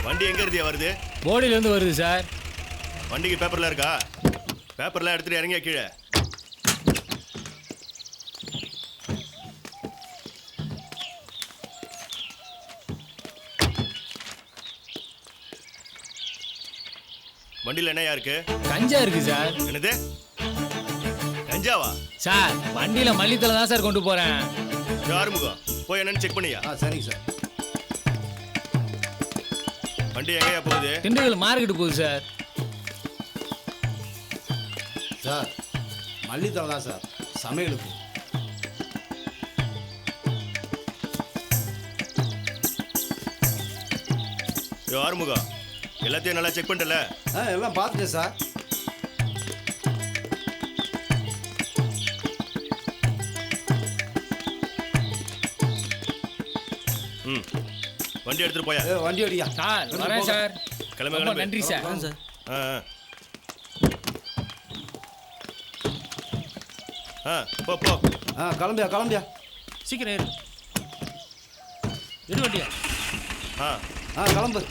வண்டி எங்க இருந்தியா வருது? போடியில இருந்து வருது சார். வண்டிக்கு பேப்பர்லாம் இருக்கா? பேப்பர்லாம் எடுத்துட்டு இறங்கியா கீழே. வண்டியில் என்னையா இருக்கு? கஞ்சா இருக்கு சார். என்னது கஞ்சாவா? சார் வண்டியில மல்லித்தலை தான் சார் கொண்டு போறேன். ஆறுமுகம் போய் என்னன்னு செக் பண்ணியா? சரிங்க சார். வண்டி எங்கேயா போகுது? திண்டுக்கல் மார்க்கெட்டு போகுது சார். சார் மல்லித்தலை தான் சார் சமையலுக்கு. ஆறுமுகா எல்லாத்தையும் நல்லா செக் பண்ணிட்டல? எல்லாம் பார்த்துட்டேன் சார். ம் வண்டி எடுத்துட்டு போயா? வண்டி அடியா சார். வரேன் சார். கிளம்ப ரொம்ப நன்றி சார். சார். போ போ. கிளம்பியா சீக்கிரம் ஏறு. எடு வண்டியா. கிளம்பு.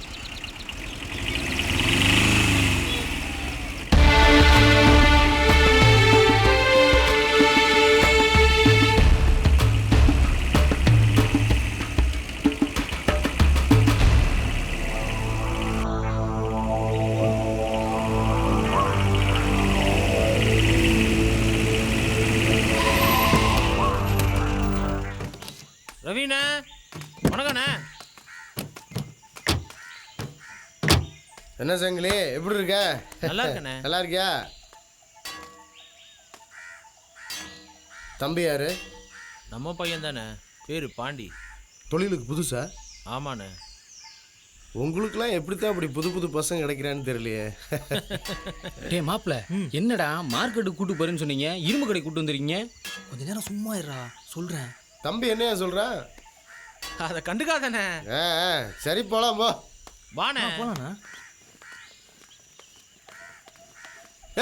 ரவீனா வணக்கண்ணே. என்ன சங்கிலி எப்படி இருக்க? நல்லா இருக்கண்ணே. நல்லா இருக்கியா? தம்பி யாரு? நம்ம பையன் தானே, பேரு பாண்டி. தொழிலுக்கு புதுசா? ஆமாண்ணே. உங்களுக்குலாம் எப்படித்தான் அப்படி புது புது பசங்க கிடைக்கிறான்னு தெரியலையே. டேய் மாப்பிள்ள, என்னடா மார்க்கெட்டுக்கு கூட்டு போறேன்னு சொன்னீங்க, இரும்பு கடை கூட்டு வந்துருக்கீங்க? கொஞ்ச நேரம் சும்மா இருடா, சொல்றேன். தம்பி என்னையா சொல்றான்? அதை கண்டுக்காதானே. சரி போலாம் போ. வாண்ணே. போலாண்ணா.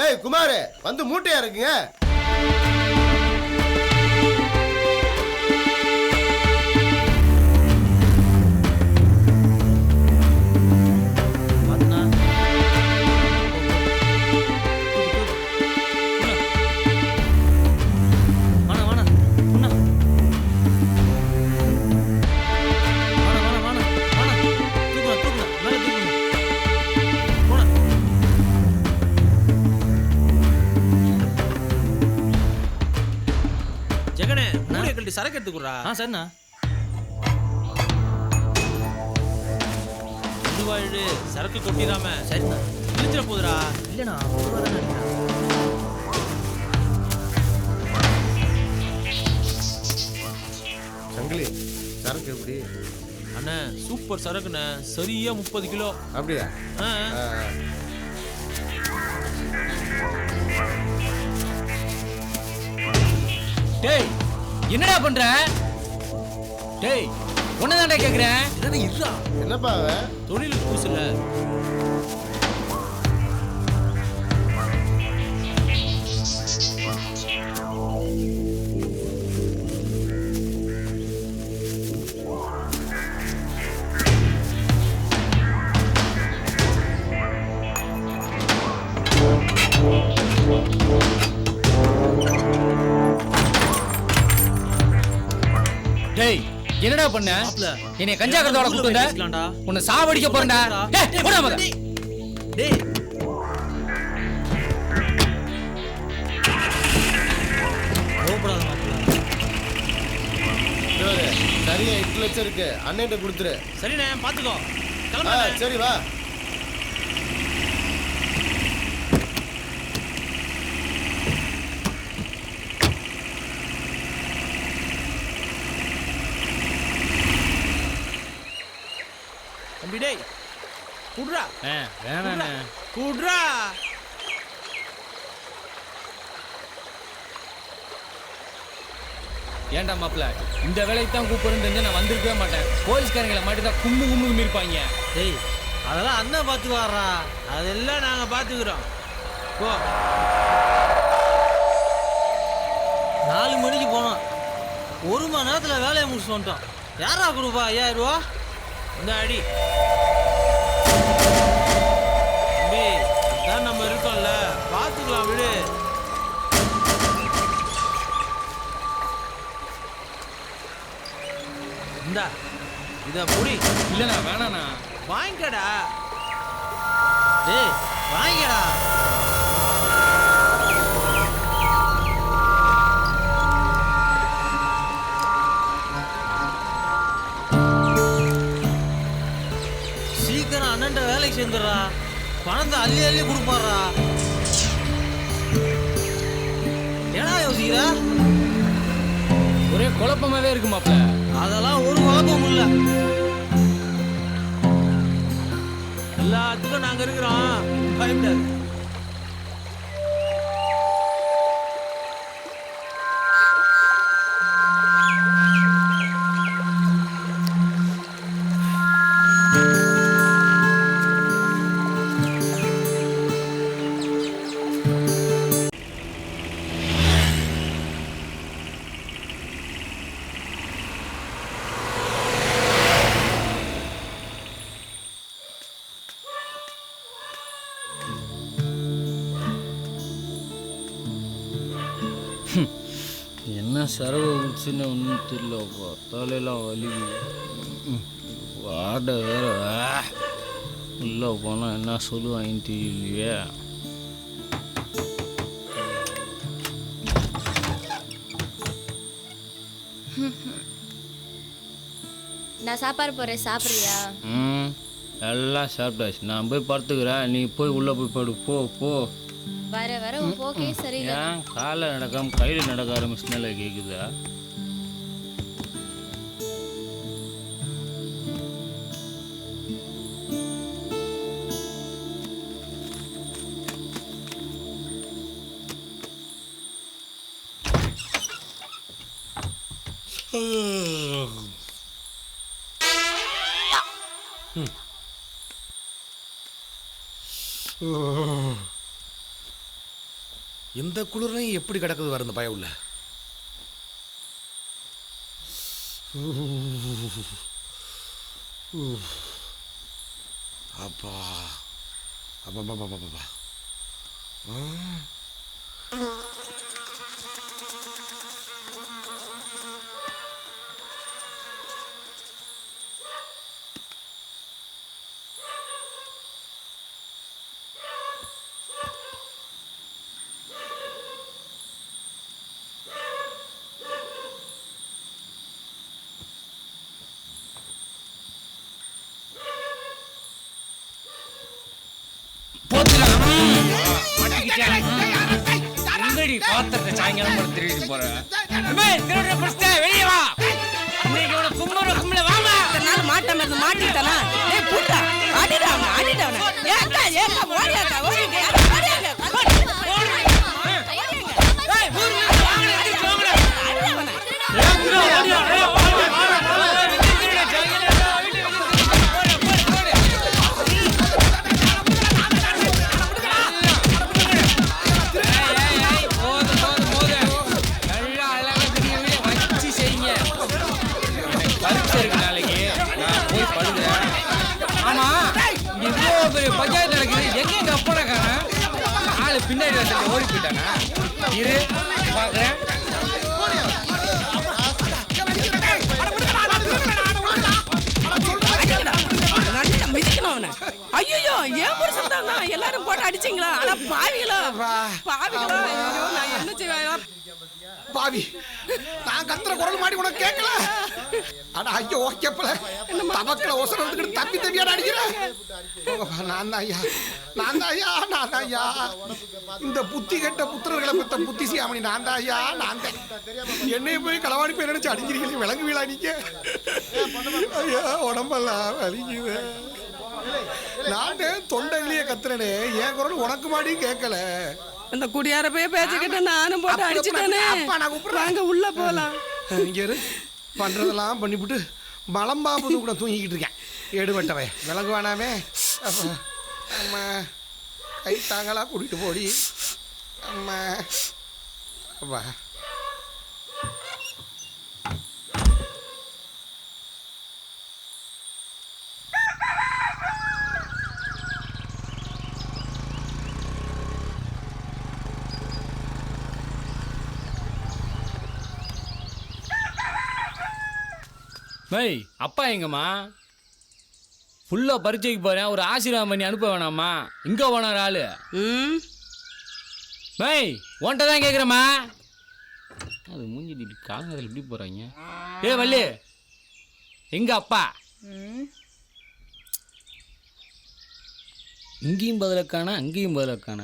ஏய் குமார், வந்து மூட்டையா இருக்குங்க. சரக்கு எடுத்துக்குறா. சரிண்ணா. இதுவாயிடு சரக்கு கொட்டிடாம. சரிண்ணா. இழுத்துற போதுடா. இல்லைண்ணா சங்கிலி சரக்கு எப்படி? அண்ணா சூப்பர் சரக்குண்ணே, சரியா 30 கிலோ. அப்படியா? டேய் என்னடா பண்ற? டேய் ஒன்னதான்டா கேக்குறேன். என்னப்பா தொழிலுக்கு புதுசுல. டேய் என்னடா பண்ண? என்னைய கஞ்சா கறதோட கூட்டு வந்த? உன்னை சாவடிக்க போறேன்டா. டேய் போடா மத. டேய் கோபப்படாத மாப்ள. சரியா 8 லட்சம் இருக்கு, அண்ணன்ட்ட கொடுத்துரு. சரிண்ணே, பாத்துக்கோ. கிளம்பு. சரி வா. டேய் குட்ரா. வேணாண்ணே. குட்ரா. ஏன்டா மாப்பிள்ள, இந்த வேலைக்கு தான் கூப்பிடுன்னு தெரிஞ்சா நான் வந்திருக்கவே மாட்டேன். போலீஸ்காரங்களை மட்டும் தான் கும்பு இருப்பாங்க. டேய் அதெல்லாம் அண்ணன் பார்த்துக்குவாரா, அதெல்லாம் நாங்க பார்த்துக்கிறோம். போ. 4 மணிக்கு போனோம், 1 மணி நேரத்தில் வேலையை முடிச்சுட்டு வந்துட்டோம். யாரா கொடுப்பா 5000 ரூபா? இந்த அடி தம்பி, அதான் நம்ம இருக்கோம்ல, பார்த்துக்கலாம் விடு. இந்தா இத புடி. இல்லண்ணா வேணாண்ணா. வாங்கிக்கடா. டேய் வாங்கிக்கடா. அண்ணன்ட்ட வேலைக்கு சேர்ந்துடுறா, பணத்தை அள்ளி அள்ளி கொடுப்பாடுறா. ஏன்னா யோசிக்கிற? ஒரே குழப்பமாவே இருக்கு மாப்ள. அதெல்லாம் ஒரு குழப்பமும் இல்லை. எல்லாத்துக்கும் நாங்க இருக்கிறோம், பயப்படாது. என்ன சரவை குடிச்சுன்னு ஒன்றும் தெரியலப்பா, தலையெல்லாம் வலி. வாடை வேற உள்ளே போனால் என்ன சொல்லுவாங்கன்னு தெரியலையே. நான் சாப்பாடு போகிறேன், சாப்பிட்றியா? எல்லாம் சாப்பிட்டாச்சு. நான் போய் படுத்துக்கிறேன், நீ போய் உள்ளே போய் படு. போ போ. வர வர உன் போக்கே சரியில்லை. ஏன் காலில் நடக்காம கையில் நடக்க ஆரம்பிச்சுனால கேட்குதா? இந்த குளிர்லையும் எப்படி கிடக்குது வர இந்த பய உள்ள. அப்பா அப்பா எங்கடி பாத்திரத்தை சாயங்காலம் திருடிட்டு போற? வெளியே வா. இன்னைக்கு உன கும்பர கும்பல வாமா. மாட்டாம இருந்து மாட்டிட்டானா? ஏய் புட்டா, ஆடிடாவன ஆடிடாவன. ஏக்கா ஏக்கா ஓடியாக்கா ஓடிங்க. ஓடியாங்க. ஏய் ஊரு வாங்க எடுத்து வாங்க. ஆடிடாவன. ஏக்கா ஓடியா. பஞ்சாயத்து நடக்குது, எங்க அப்பனை காணோம்? ஆளு பின்னாடி வந்து ஓடி போயிட்டானா? இரு பாக்குறேன். ஐயோ ஏன் புருஷன் தான் எல்லாரும் போட்டு அடிச்சிங்களா? ஆனா பாவிகளா பாவிகளா, ஐயோ நான் என்ன செய்வேன்? பாவி, நான் கத்துற குரல் மாடி உனக்கு கேட்கல. அட ஐயோ ஓகேப்பல, தமக்கல ஒசரம் எடுத்துக்கிட்டு தப்பி தப்பியாட அடிக்கிறேன். நான் தான் ஐயா இந்த புத்தி கெட்ட புத்திரர்களை பத்த புத்தி சியாமணி நான் தான் ஐயா. நான் தான் என்னைய போய் களவாடி போய் நினைச்சு அடிக்கிறீங்க. விலங்கு வீழா நீங்க. ஐயா உடம்பெல்லாம் வலிக்குது. நான் தொண்டையிலேயே கத்துறனே, என் குரல் உனக்கு மாடி கேட்கல. இந்த குடியார போய் பேசிக்கிட்டு நானும் போட்டு அடிச்சுட்டேனே. வாங்க உள்ள போலாம். இங்க பண்றதெல்லாம் பண்ணிவிட்டு மலம்பாம்பு கூட தூங்கிக்கிட்டு இருக்கேன். எடுபட்டவே விலங்கு வேணாமே. அம்மா கை தாங்களா கூட்டிட்டு போடி. அம்மா அப்பா மேய் அப்பா எங்கம்மா? ஃபுல்லாக பரீட்சைக்கு போகிறேன், ஒரு ஆசீர்வாதம் பண்ணி அனுப்ப வேணாமா? இங்கே போனார் ஆளு. மேய் உன்ட்ட தான் கேட்குறேம்மா. அது மூஞ்சி காலங்கத்தில் எப்படி போகிறாங்க? ஏ வள்ளி எங்க அப்பா? இங்கேயும் பதிலக்கான அங்கேயும் பதிலக்கான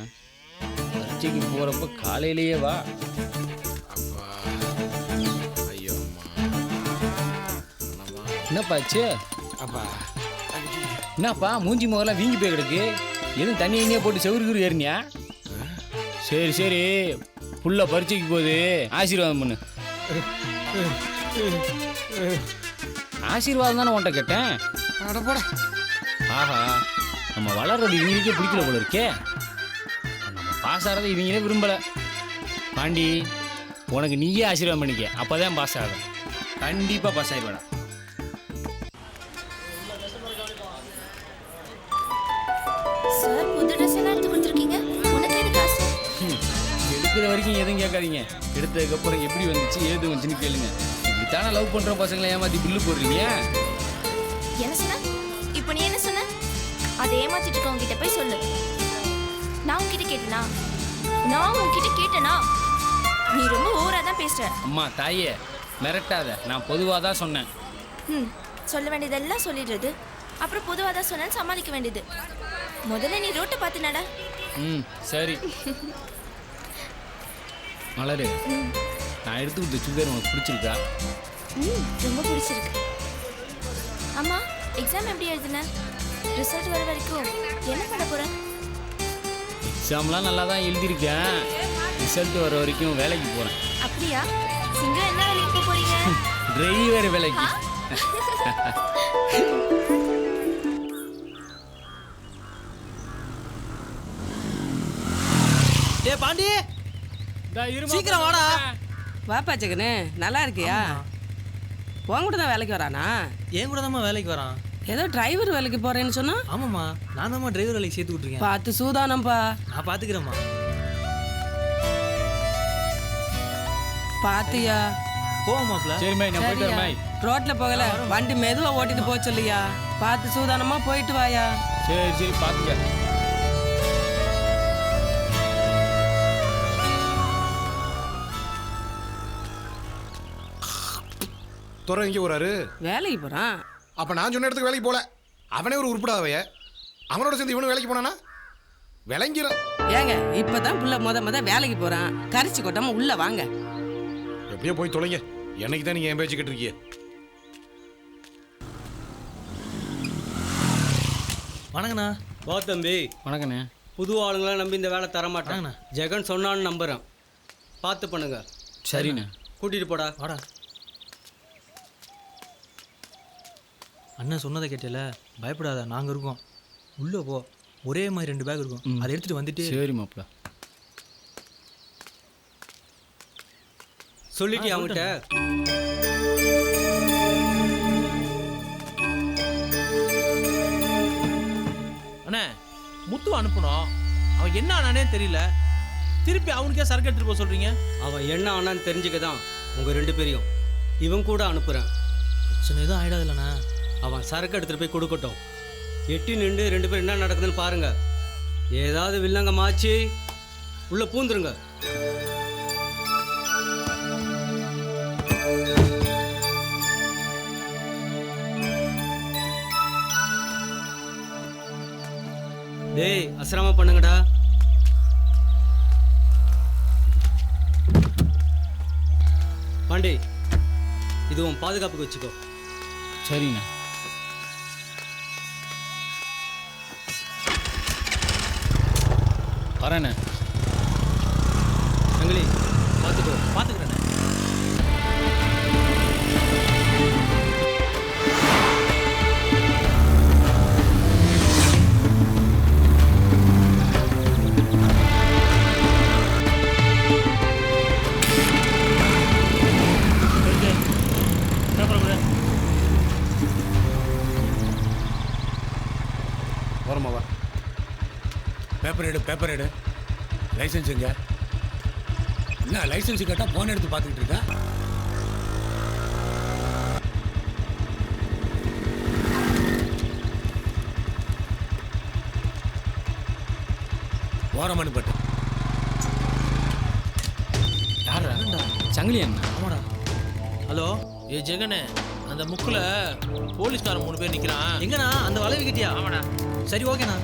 பரீட்சைக்கு போகிறப்ப காலையிலேயே வா. ஐயோ என்னப்பாச்சு? அப்பா என்னப்பா மூஞ்சி முகலாம் வீங்கி போய் கிடக்கு? எதுவும் தண்ணி எண்ணெயை போட்டு செவருக்கு ஏறினியா? சரி சரி, புள்ள பரீட்சைக்கு போகுது, ஆசீர்வாதம் பண்ணு. ஆசீர்வாதம் தானே உன்ட்ட கேட்டேன். ஆஹா, நம்ம வளர்றது இவங்களுக்கே பிடிக்கல போல இருக்கே. நம்ம பாஸ் ஆகிறத இவங்களே விரும்பலை. பாண்டி, உனக்கு நீயே ஆசீர்வாதம் பண்ணிக்க, அப்போதான் பாஸ் ஆகும். கண்டிப்பாக பாஸ் ஆகிடுவாடா. சார் புது ட்ரெஸ் எல்லாம் எடுத்து கொடுத்துருக்கீங்க, உனக்கு எது காசு? எடுக்கிற வரைக்கும் எதுவும் கேட்காதீங்க, எடுத்ததுக்கப்புறம் எப்படி வந்துச்சு ஏது வந்துச்சுன்னு கேளுங்க. இப்படித்தானே லவ் பண்ணுற பசங்களை ஏமாற்றி பில்லு போடுறீங்க. என்ன சொன்ன? இப்போ நீ என்ன சொன்ன? அதை ஏமாத்திட்டு இருக்கவங்க கிட்ட போய் சொல்லு. நான் உன்கிட்ட கேட்டேனா? நான் உன்கிட்ட கேட்டேனா? நீ ரொம்ப ஓவரா தான் பேசுற. அம்மா தாயே, மிரட்டாத, நான் பொதுவாக தான் சொன்னேன். சொல்ல வேண்டியதெல்லாம் சொல்லிடுறது, அப்புறம் பொதுவாக தான் சொன்னேன்னு சமாளிக்க வேண்டியது. முதல்ல நீ ரோட்டை பார்த்து நட. சரி மலரு, நான் எடுத்து கொடுத்த சுடிதார் உனக்கு பிடிச்சிருக்கா? ரொம்ப பிடிச்சிருக்கு. அம்மா, எக்ஸாம் எப்படி எழுதுன? ரிசல்ட் வர வரைக்கும் என்ன பண்ண போற? எக்ஸாம்லாம் நல்லா தான் எழுதியிருக்கேன். ரிசல்ட் வர வரைக்கும் வேலைக்கு போகிறேன். அப்படியா? சிங்கிள் என்ன வேலைக்கு போக போறீங்க? டிரைவர் வேலைக்கு. டே பாண்டி, சீக்கிரம் வாடா. வாப்பா ஜெகனு, நல்லா இருக்கியா? உன் கூட தான் வேலைக்கு வரானா? என் கூட தான்மா வேலைக்கு வரான். ஏதோ டிரைவர் வேலைக்கு போறேன்னு சொன்னா? ஆமாம்மா, நான் தான்மா டிரைவர் வேலைக்கு சேர்த்து விட்டுருக்கேன். பார்த்து சூதானம்ப்பா. நான் பார்த்துக்கிறேம்மா. பாத்தியா? போமாப்ல. சரிம்மா, நான் போயிட்டு வரேன். ரோட்ல போகல, வண்டி மெதுவா ஓட்டிட்டு போக சொல்லியா. பார்த்து சூதானமா போயிட்டு வாயா. சரி சரி, பார்த்துக்க. துறை எங்கே போறாரு? வேலைக்கு போறான். அப்ப நான் சொன்ன இடத்துக்கு வேலைக்கு போல. அவனே ஒரு உருப்படாவைய, அவனோட சேர்ந்து இவனு வேலைக்கு போனானா விளங்கிறான். ஏங்க, இப்பதான் புள்ள முத வேலைக்கு போறான். கரிச்சு கொட்டாம உள்ள வாங்க. எப்படியோ போய் தொலைங்க. என்னைக்கு தான் நீங்க என் பேச்சு கேட்டிருக்கீங்க. வணக்கண்ணா. வா தம்பி. வணக்கண்ணே. புது ஆளுங்களாம் நம்பி இந்த வேலை தர மாட்டாங்கண்ணா. ஜெகன் சொன்னான்னு நம்புறேன். பார்த்து பண்ணுங்க. சரிண்ணே. கூட்டிட்டு போடா. வாடா. அண்ணன் சொன்னதை கேட்டல, பயப்படாத, நாங்கள் இருக்கோம். உள்ளே போ, ஒரே மாதிரி 2 பேக் இருக்கும், அதை எடுத்துகிட்டு வந்துட்டு. சரி மாப்பிள்ள. சொல்லிட்டு அவங்ககிட்ட? அண்ணே, முத்து அனுப்பணும். அவன் என்ன ஆனானே தெரியல. திருப்பி அவனுக்கே சரக்கு எடுத்துகிட்டு போக சொல்கிறீங்க. அவன் என்ன ஆனான்னு தெரிஞ்சுக்க தான் உங்கள் 2 பேரையும் இவன் கூட அனுப்புகிறேன். பிரச்சனை எதுவும் ஆகிடாது இல்லைண்ணா. அவன் சரக்கு எடுத்துகிட்டு போய் கொடுக்கட்டும். எட்டி நின்று 2 பேரும் என்ன நடக்குதுன்னு பாருங்க. ஏதாவது வில்லங்க மாச்சு உள்ள பூந்துருங்க. டேய், அசிரமா பண்ணுங்கடா. பாண்டி, இது உன் பாதுகாப்புக்கு வச்சுக்கோ. சரிண்ணா. வரேண்ணே. சங்கிலி, பார்த்துக்கோ. பார்த்துக்கிறேண்ணே. வரமாவா? பேப்பர் எடு. லைசன்ஸ் எங்க? என்ன லைசன்ஸ் கேட்டால் ஃபோன் எடுத்து பார்த்துக்கிட்டு இருக்கா? ஓரமணி பட்டு யாரா? சங்கிலி அண்ணா. ஆமாடா. ஹலோ, ஏ ஜெகனே, அந்த முக்கில் போலீஸ்காரன் 3 பேர் நிற்கிறான். எங்கண்ணா? அந்த வளைவு கிட்டியா? ஆமாடா. சரி, ஓகேண்ணா.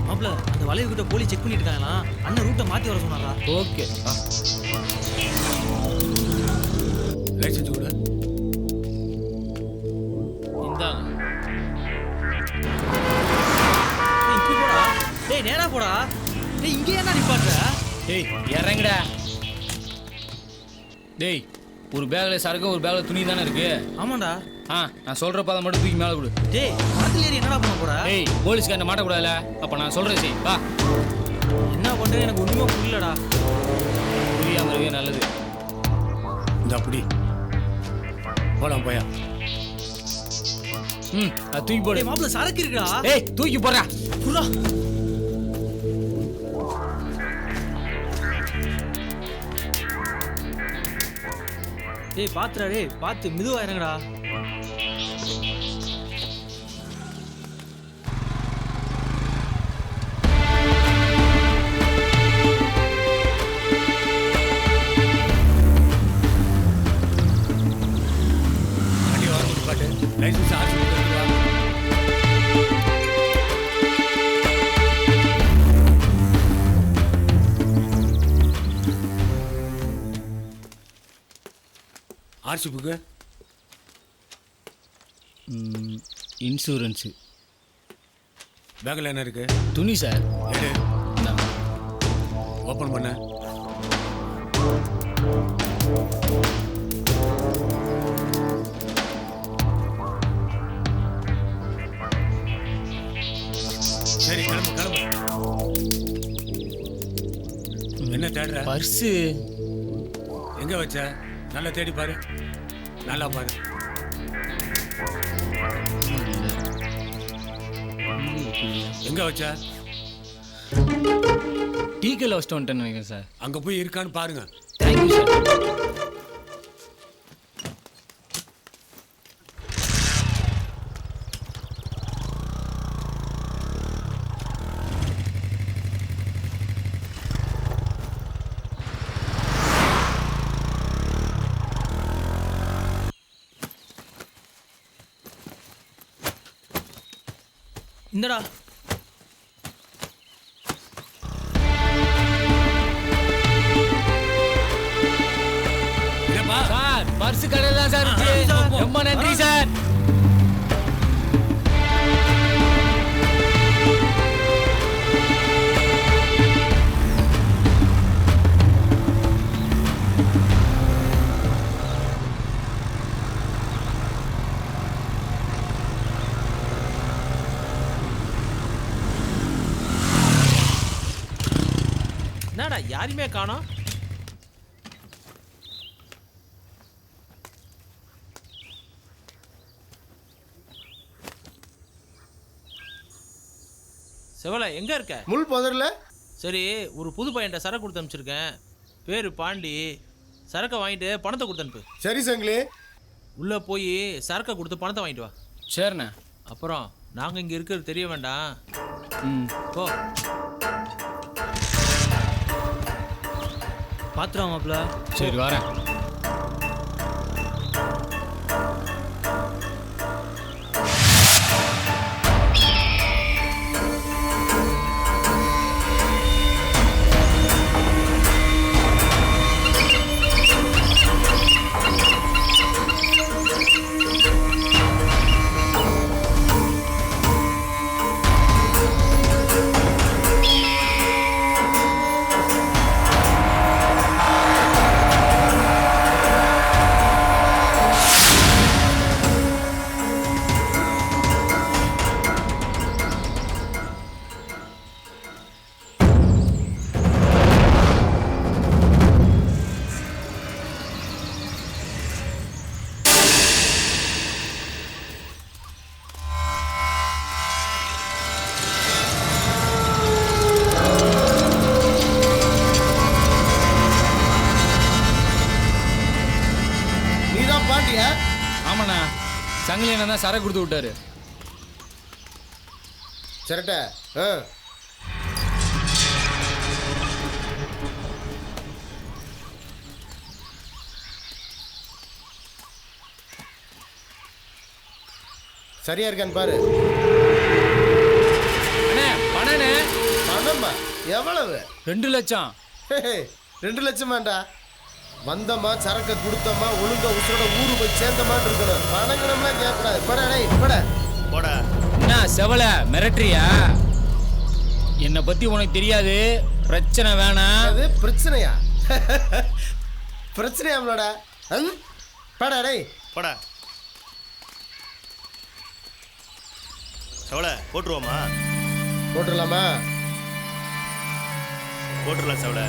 மாப்பிள அந்த வளைவு கிட்ட போலீஸ் செக் பண்ணிட்டு இருக்காங்களாம். அண்ணன் ரூட்டை மாத்தி வர சொன்னாரா? ஓகே லைசன்ஸ் கூட இந்தாங்க. இப்படி போடா. டேய் நேரா போடா. டேய் இங்கே என்ன நிப்பாட்டுற? டேய் இறங்குடா. டேய் ஒரு பேக்ல சரக்கு ஒரு பேக்ல துணி தானே இருக்கு. ஆமாண்டா. நான் சொல்றப்ப அதை மட்டும் தூக்கி மேலே கொடு. டேய் மரத்துல ஏறி என்னடா பண்ண போற? டேய் போலீஸ்காரனை மாட்டக்கூடாதுல. அப்ப நான் சொல்றேன் செய் வா. என்ன பண்றது எனக்கு ஒண்ணுமே புரியலடா. புரியாம இருக்கே நல்லது. இந்த அப்படி போலாம் போயா. அது தூக்கி போடு. டேய் மாப்ள சரக்கு இருக்குடா. டேய் தூக்கி போடுடா. புறா. டேய் பாத்துடா டேய் பாத்து மெதுவா இறங்குடா. வண்டி வாங்க பாட்டு லைசன்ஸ் ஆச்சு வா. ஆர்சி புக்கு இன்சூரன்ஸு பேக்கில் என்ன இருக்கு? துணி சார். எடு ஓப்பன் பண்ண. சரி கிளம்பு கிளம்பு. என்ன தேடுற? பர்ஸு எங்க வச்ச? நல்லா தேடி பாரு. நல்லா பாரு. எங்க வச்ச? டீக்கல் வச்சுட்டு வந்துட்டேன்னு நினைக்கிறேன் சார். அங்க போய் இருக்கான்னு பாருங்க. Thank you sir. இந்தடா. சார் பர்ஸ் கடையில் தான் சார் இருந்துச்சு. ரொம்ப நன்றி சார். என்னடா யாருமே காணோம்? செவல எங்க இருக்க? முள் புதர்ல. சரி ஒரு புது பையன்ட்ட சரக்கு கொடுத்து அனுப்பிச்சிருக்கேன். பேரு பாண்டி. சரக்கை வாங்கிட்டு பணத்தை கொடுத்து அனுப்பு. சரி சங்கிலி. உள்ள போய் சரக்கை கொடுத்து பணத்தை வாங்கிட்டு வா. சரிண்ணே. அப்புறம் நாங்க இங்க இருக்கிறது தெரிய வேண்டாம். போ. பாத்துறோம் மாப்ள. சரி வரேன். ஆமாண்ணா. சங்கிலி என்ன தான் சரக்கு கொடுத்து விட்டாரு. சரட்ட சரியா இருக்கான்னு பாரு. அண்ணே பணண்ணே. எவ்வளவு? 2 லட்சம். 2 லட்சம் வேண்டா. வந்தமா சரக்கு கொடுத்தமா ஒழுங்கா உசுரோட ஊரு போய் சேர்ந்தமான்னு இருக்கணும். பணங்கணம்லாம் கேட்கக்கூடாது. போடா டேய் போடா. போடா. என்ன செவல மிரட்டுறியா? என்னை பத்தி உனக்கு தெரியாது. பிரச்சனை வேணாம். அது பிரச்சனையா? பிரச்சனையா அவளோட? போடா டேய் போடா. செவல போட்டுருவோமா? போட்டுடலாமா? போட்டுடலாம் செவல.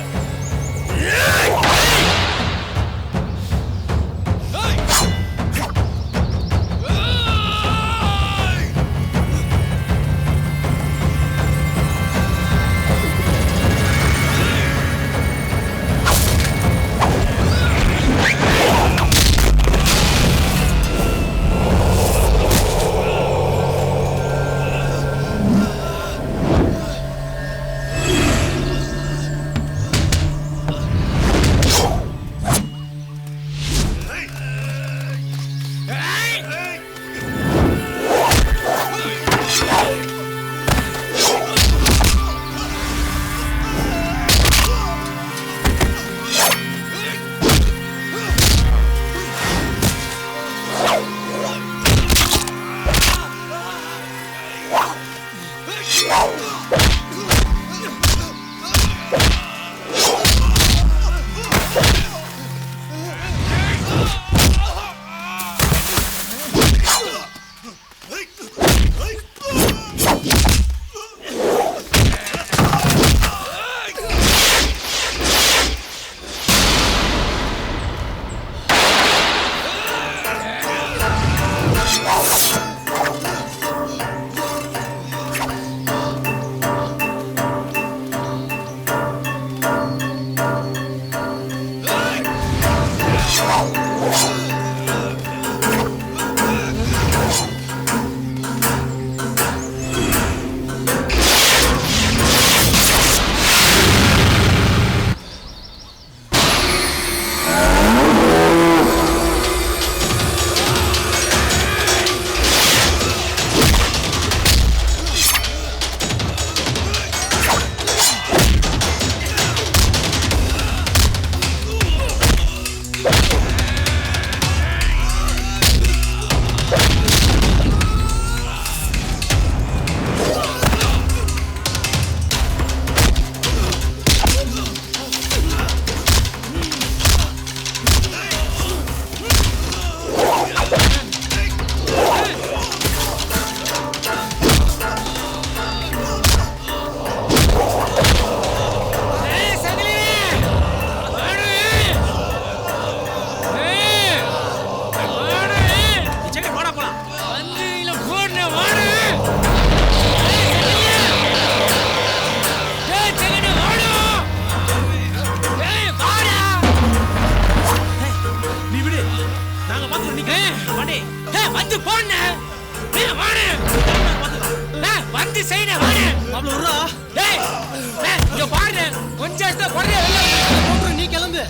நீ கிளம்பு.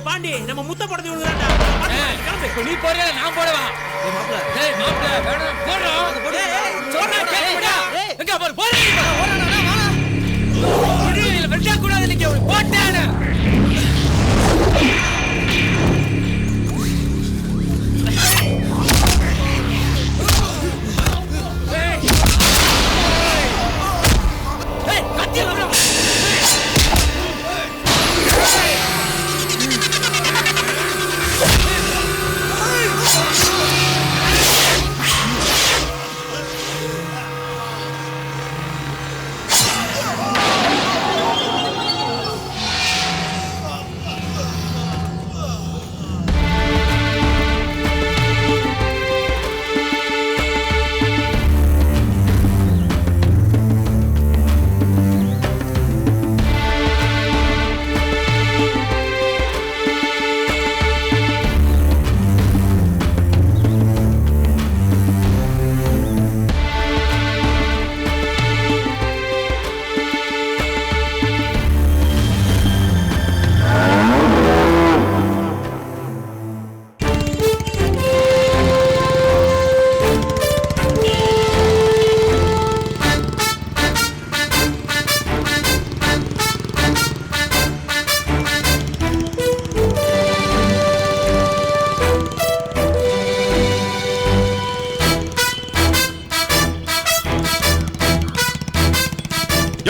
பாண்டி நம்ம முத்த படத்தை கிளம்பு. நீ போறியா நான் போடவா? டேய் மாப்ள வேணாம் போடா. சொன்னா கேளுடா. எங்க பாரு போறீ. ஓடறடா வா. இல்ல வெட்ட கூடாது நீங்க போட்டானே.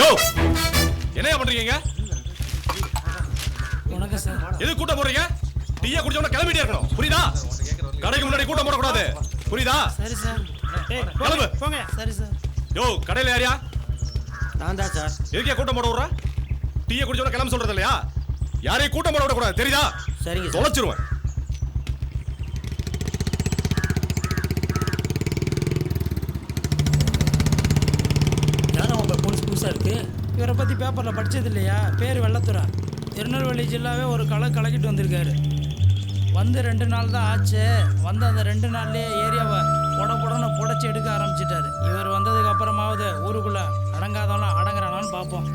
யோ என்னையா பண்றீங்க? வணக்கம் சார். எது கூட்டம் போடுறீங்க? டீயா குடிச்சவன கிளம்பிட்டே இருக்கணும். புரியுதா? கடைக்கு முன்னாடி கூட்டம் போடக்கூடாது. புரியுதா? சரி சார். கிளம்பு. போங்க. சரி சார். யோ கடையில யாரியா? நான் தான் சார். எதுக்கே கூட்டம் போட விடுற? டீயை குடிச்சவன கிளம்ப சொல்றது இல்லையா? யாரையும் கூட்டம் போட விடக்கூடாது. தெரியுதா? சரிங்க. தொலைச்சிருவேன். யாரும் போலீஸ் புதுசாக இருக்கு. இவரை பற்றி பேப்பரில் படித்தது இல்லையா? பேர் வெள்ளத்துறை. திருநெல்வேலி ஜில்லாவே ஒரு கலக்கிட்டு வந்திருக்காரு. வந்து 2 நாள் தான் ஆச்சு. வந்து அந்த 2 நாள்லேயே ஏரியாவை புடன்னு புடச்சி எடுக்க ஆரம்பிச்சிட்டாரு. இவர் வந்ததுக்கு அப்புறமாவது ஊருக்குள்ளே அடங்காதவனா அடங்குறானான்னு பார்ப்போம்.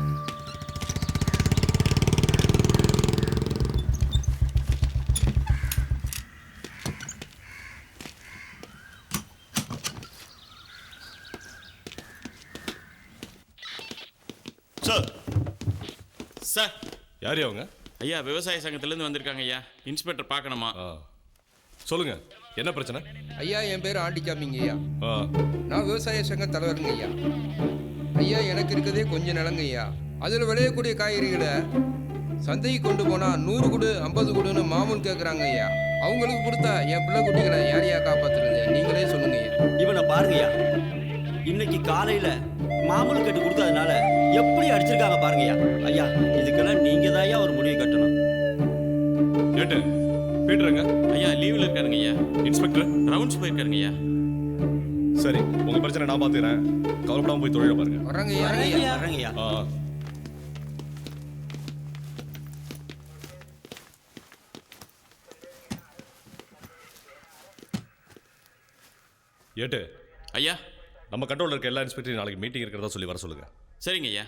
சார் சார் யார் அவங்க? ஐயா விவசாய சங்கத்திலேருந்து வந்திருக்காங்க ஐயா. இன்ஸ்பெக்டர் பார்க்கணுமா? சொல்லுங்க, என்ன பிரச்சனை? ஐயா என் பேர் ஆண்டிக்காமிங்க ஐயா. நான் விவசாய சங்க தலைவருங்க ஐயா. ஐயா எனக்கு இருக்கதே கொஞ்சம் நிலங்க ஐயா. அதில் விளையக்கூடிய காய்கறிகளை சந்தைக்கு கொண்டு போனால் 100 கொடு 50 கொடுன்னு மாமூல் கேட்குறாங்க ஐயா. அவங்களுக்கு கொடுத்தா என் பிள்ளை குட்டிகளை யாரையா காப்பாற்றுறது? நீங்களே சொல்லுங்க ஐயா. இவனை பாருங்கய்யா, இன்னைக்கு காலையில் மாமூல் கட்டு கொடுத்ததுனால எப்படி அடிச்சிருக்காங்க பாருங்கய்யா. ஐயா இதுக்கெல்லாம் நீங்க தான் ஒரு முடிவு கட்டணும். ஏட்டு பீட்டருங்க ஐயா லீவில் இருக்காருங்க ஐயா. இன்ஸ்பெக்டர் ரவுண்ட்ஸ் போயிருக்காருங்க ஐயா. சரி, உங்க பிரச்சனை நான் பார்த்துக்கிறேன். கவலைப்படாம போய் தொழில பாருங்க. வர்றாங்க ஐயா. வர்றாங்கய்யா. ஏட்டு ஐயா, நம்ம கண்ட்ரோலில் இருக்க எல்லா இன்ஸ்பெக்டரையும் நாளைக்கு மீட்டிங் இருக்கிறதா சொல்லி வர சொல்லுங்க. சரிங்க ஐயா.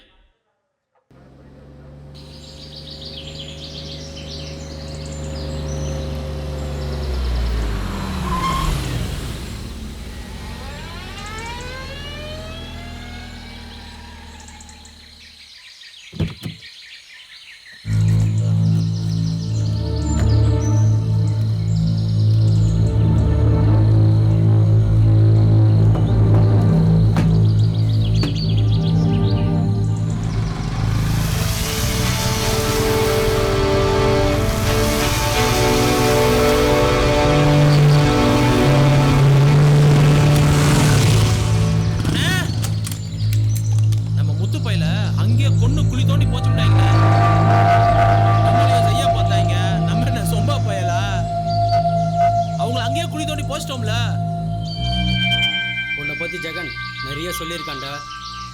உன்னை பற்றி ஜெகன் நிறைய சொல்லியிருக்காண்டா.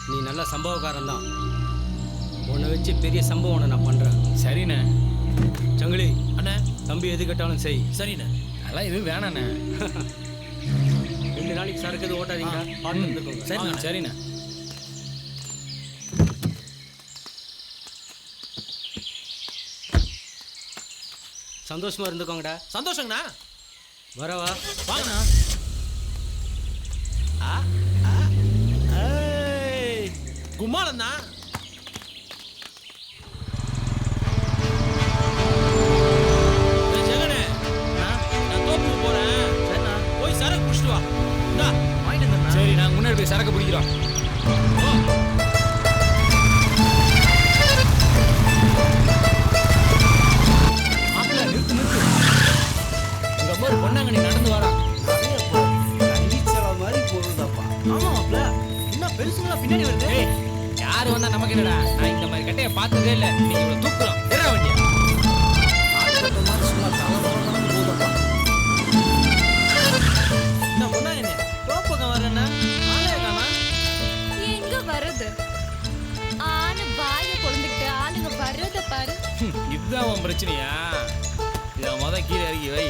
நீ நல்ல சம்பவக்காரன் தான். உன்னை வச்சு பெரிய சம்பவம் நான் பண்ணுறேன். சரிண்ணே. சங்கிலி அண்ணே, தம்பி எது கேட்டாலும் செய். சரிண்ணே. அதெல்லாம் எதுவும் வேணாண்ணே. 2 நாளைக்கு சரக்கு எதுவும் ஓட்டாதீங்க. பார்த்து இருந்துக்கோங்க. சரிண்ணே. சரிண்ணே. சந்தோஷமா இருந்துக்கோங்கடா. சந்தோஷங்கண்ணா. வரவா வாங்கண்ணா. கும்மாளண்ணா. ஜெகனே, நான் தோப்புக்கு போறேன். சரிண்ணா, போய் சரக்கு பிடிச்சிட்டு வா. இந்தா வாங்கிட்டு வந்துடுறேன். சரி, நாங்கள் முன்னாடி போய் சரக்கு பிடிக்கிறோம். நிறுத்து. உங்க அம்மா ஒரு பொண்ணாங்க, நீ நடந்து வரா. மாதிரி போகுதாப்பா. ஆமா மாப்ள, இன்னும் பெருசுங்களா பின்னாடி வருது. யாரு வந்தா நமக்கு என்னடா? நான் இந்த மாதிரி கட்டையை பார்த்ததே இல்லை. நீங்க இவ்வளவு தூக்குறோம். எறா வண்டியா. இந்த பொண்ணாங்க என்ன தோப்பக்கம் வர்றேன்னா ஆளே காணா. எங்க வருது? ஆன வாய கொழுந்துக்கிட்டு ஆளுங்க வர்றத பாரு. இதுதான் உன் பிரச்சனையா? இதை கீழே இறக்கி வை.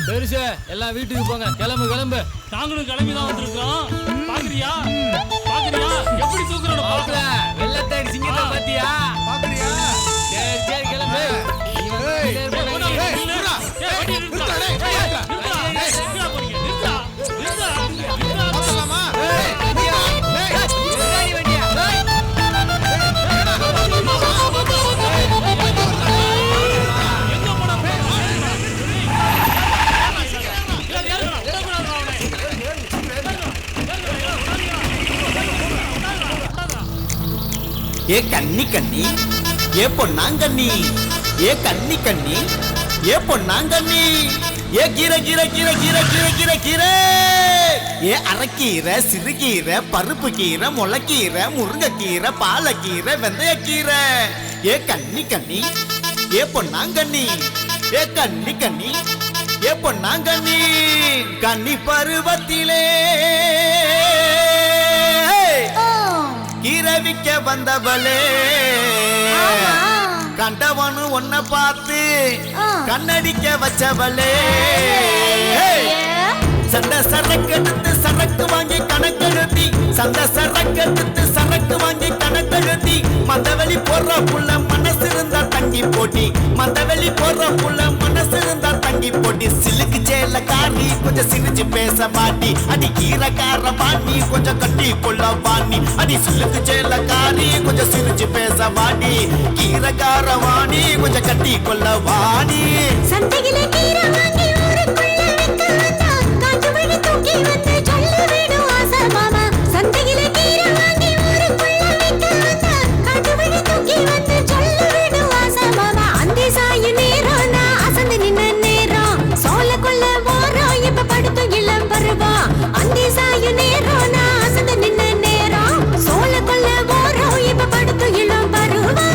பெருசு எல்லாம் வீட்டுக்கு போங்க. கிளம்பு. நாங்களும் கிளம்பி தான் வந்திருக்கோம். பாக்குறியா எப்படி தூக்குறோம்? பாக்கல வெள்ளத்தை சிங்கத்தை பாத்தியா? பாக்குறியா? சரி கிளம்பு. ஏ கண்ணி கண்ணி ஏ பொன்னாங்கண்ணி ஏ கண்ணி கண்ணி ஏ பொன்னாங்கண்ணி ஏ கீரை கீரை கீரை கீரை கீரை கீரை கீரை ஏ அரைக்கீரை சிறுகீரை பருப்பு கீரை முளைக்கீரை முருங்கைக்கீரை பாலக்கீரை வெந்தயக்கீரை ஏ கண்ணி கண்ணி ஏ பொன்னாங்கண்ணி ஏ கண்ணி கண்ணி ஏ பொன்னாங்கண்ணி கண்ணி பருவத்திலே கீரை விற்க வந்தவளே கண்டவனு ஒன்ன பார்த்து கண்ணடிக்க வச்சவளே சண்டை சரக்கு எடுத்து சரக்கு வாங்கி கணக்கெழுத்தி சண்டை சரக்கு எடுத்து சரக்கு வாங்கி கணக்கெழுத்தி மந்தவெளி போடுற புள்ள மனசு இருந்தா தங்கி போட்டி மந்தவெளி போடுற புள்ள மனசு இருந்தா தங்கி போட்டி சிலுக்கு சேல காரி கொஞ்சம் சிரிச்சு பேச மாட்டி அடி கீரைக்கார பாட்டி கொஞ்சம் கட்டி கொள்ள வாணி அடி சிலுக்கு சேல காரி கொஞ்சம் சிரிச்சு பேச மாட்டி கீரைக்கார வாணி கொஞ்சம் கட்டி கொள்ள வாணி சந்தையில கீரை வாங்கி ஊருக்குள்ள விக்க வந்தா காட்டு வழி தூக்கி வந்து சொல்லி விடும் ஆசை மாமா சந்தையில கீரை வாங்கி ஊருக்குள்ள விக்க வந்தா காட்டு வழி தூக்கி வந்து சொல்லி விடும் ஆசை மாமா அந்த சாயு நேரம் நான் அசந்து நின்ன நேரம் சோல கொள்ள போறோம் இப்ப படுத்து இளம் பருவா அந்த சாயு நேரம் நான் அசந்து நின்ன நேரம் சோல கொள்ள போறோம் இப்ப படுத்து இளம் பருவா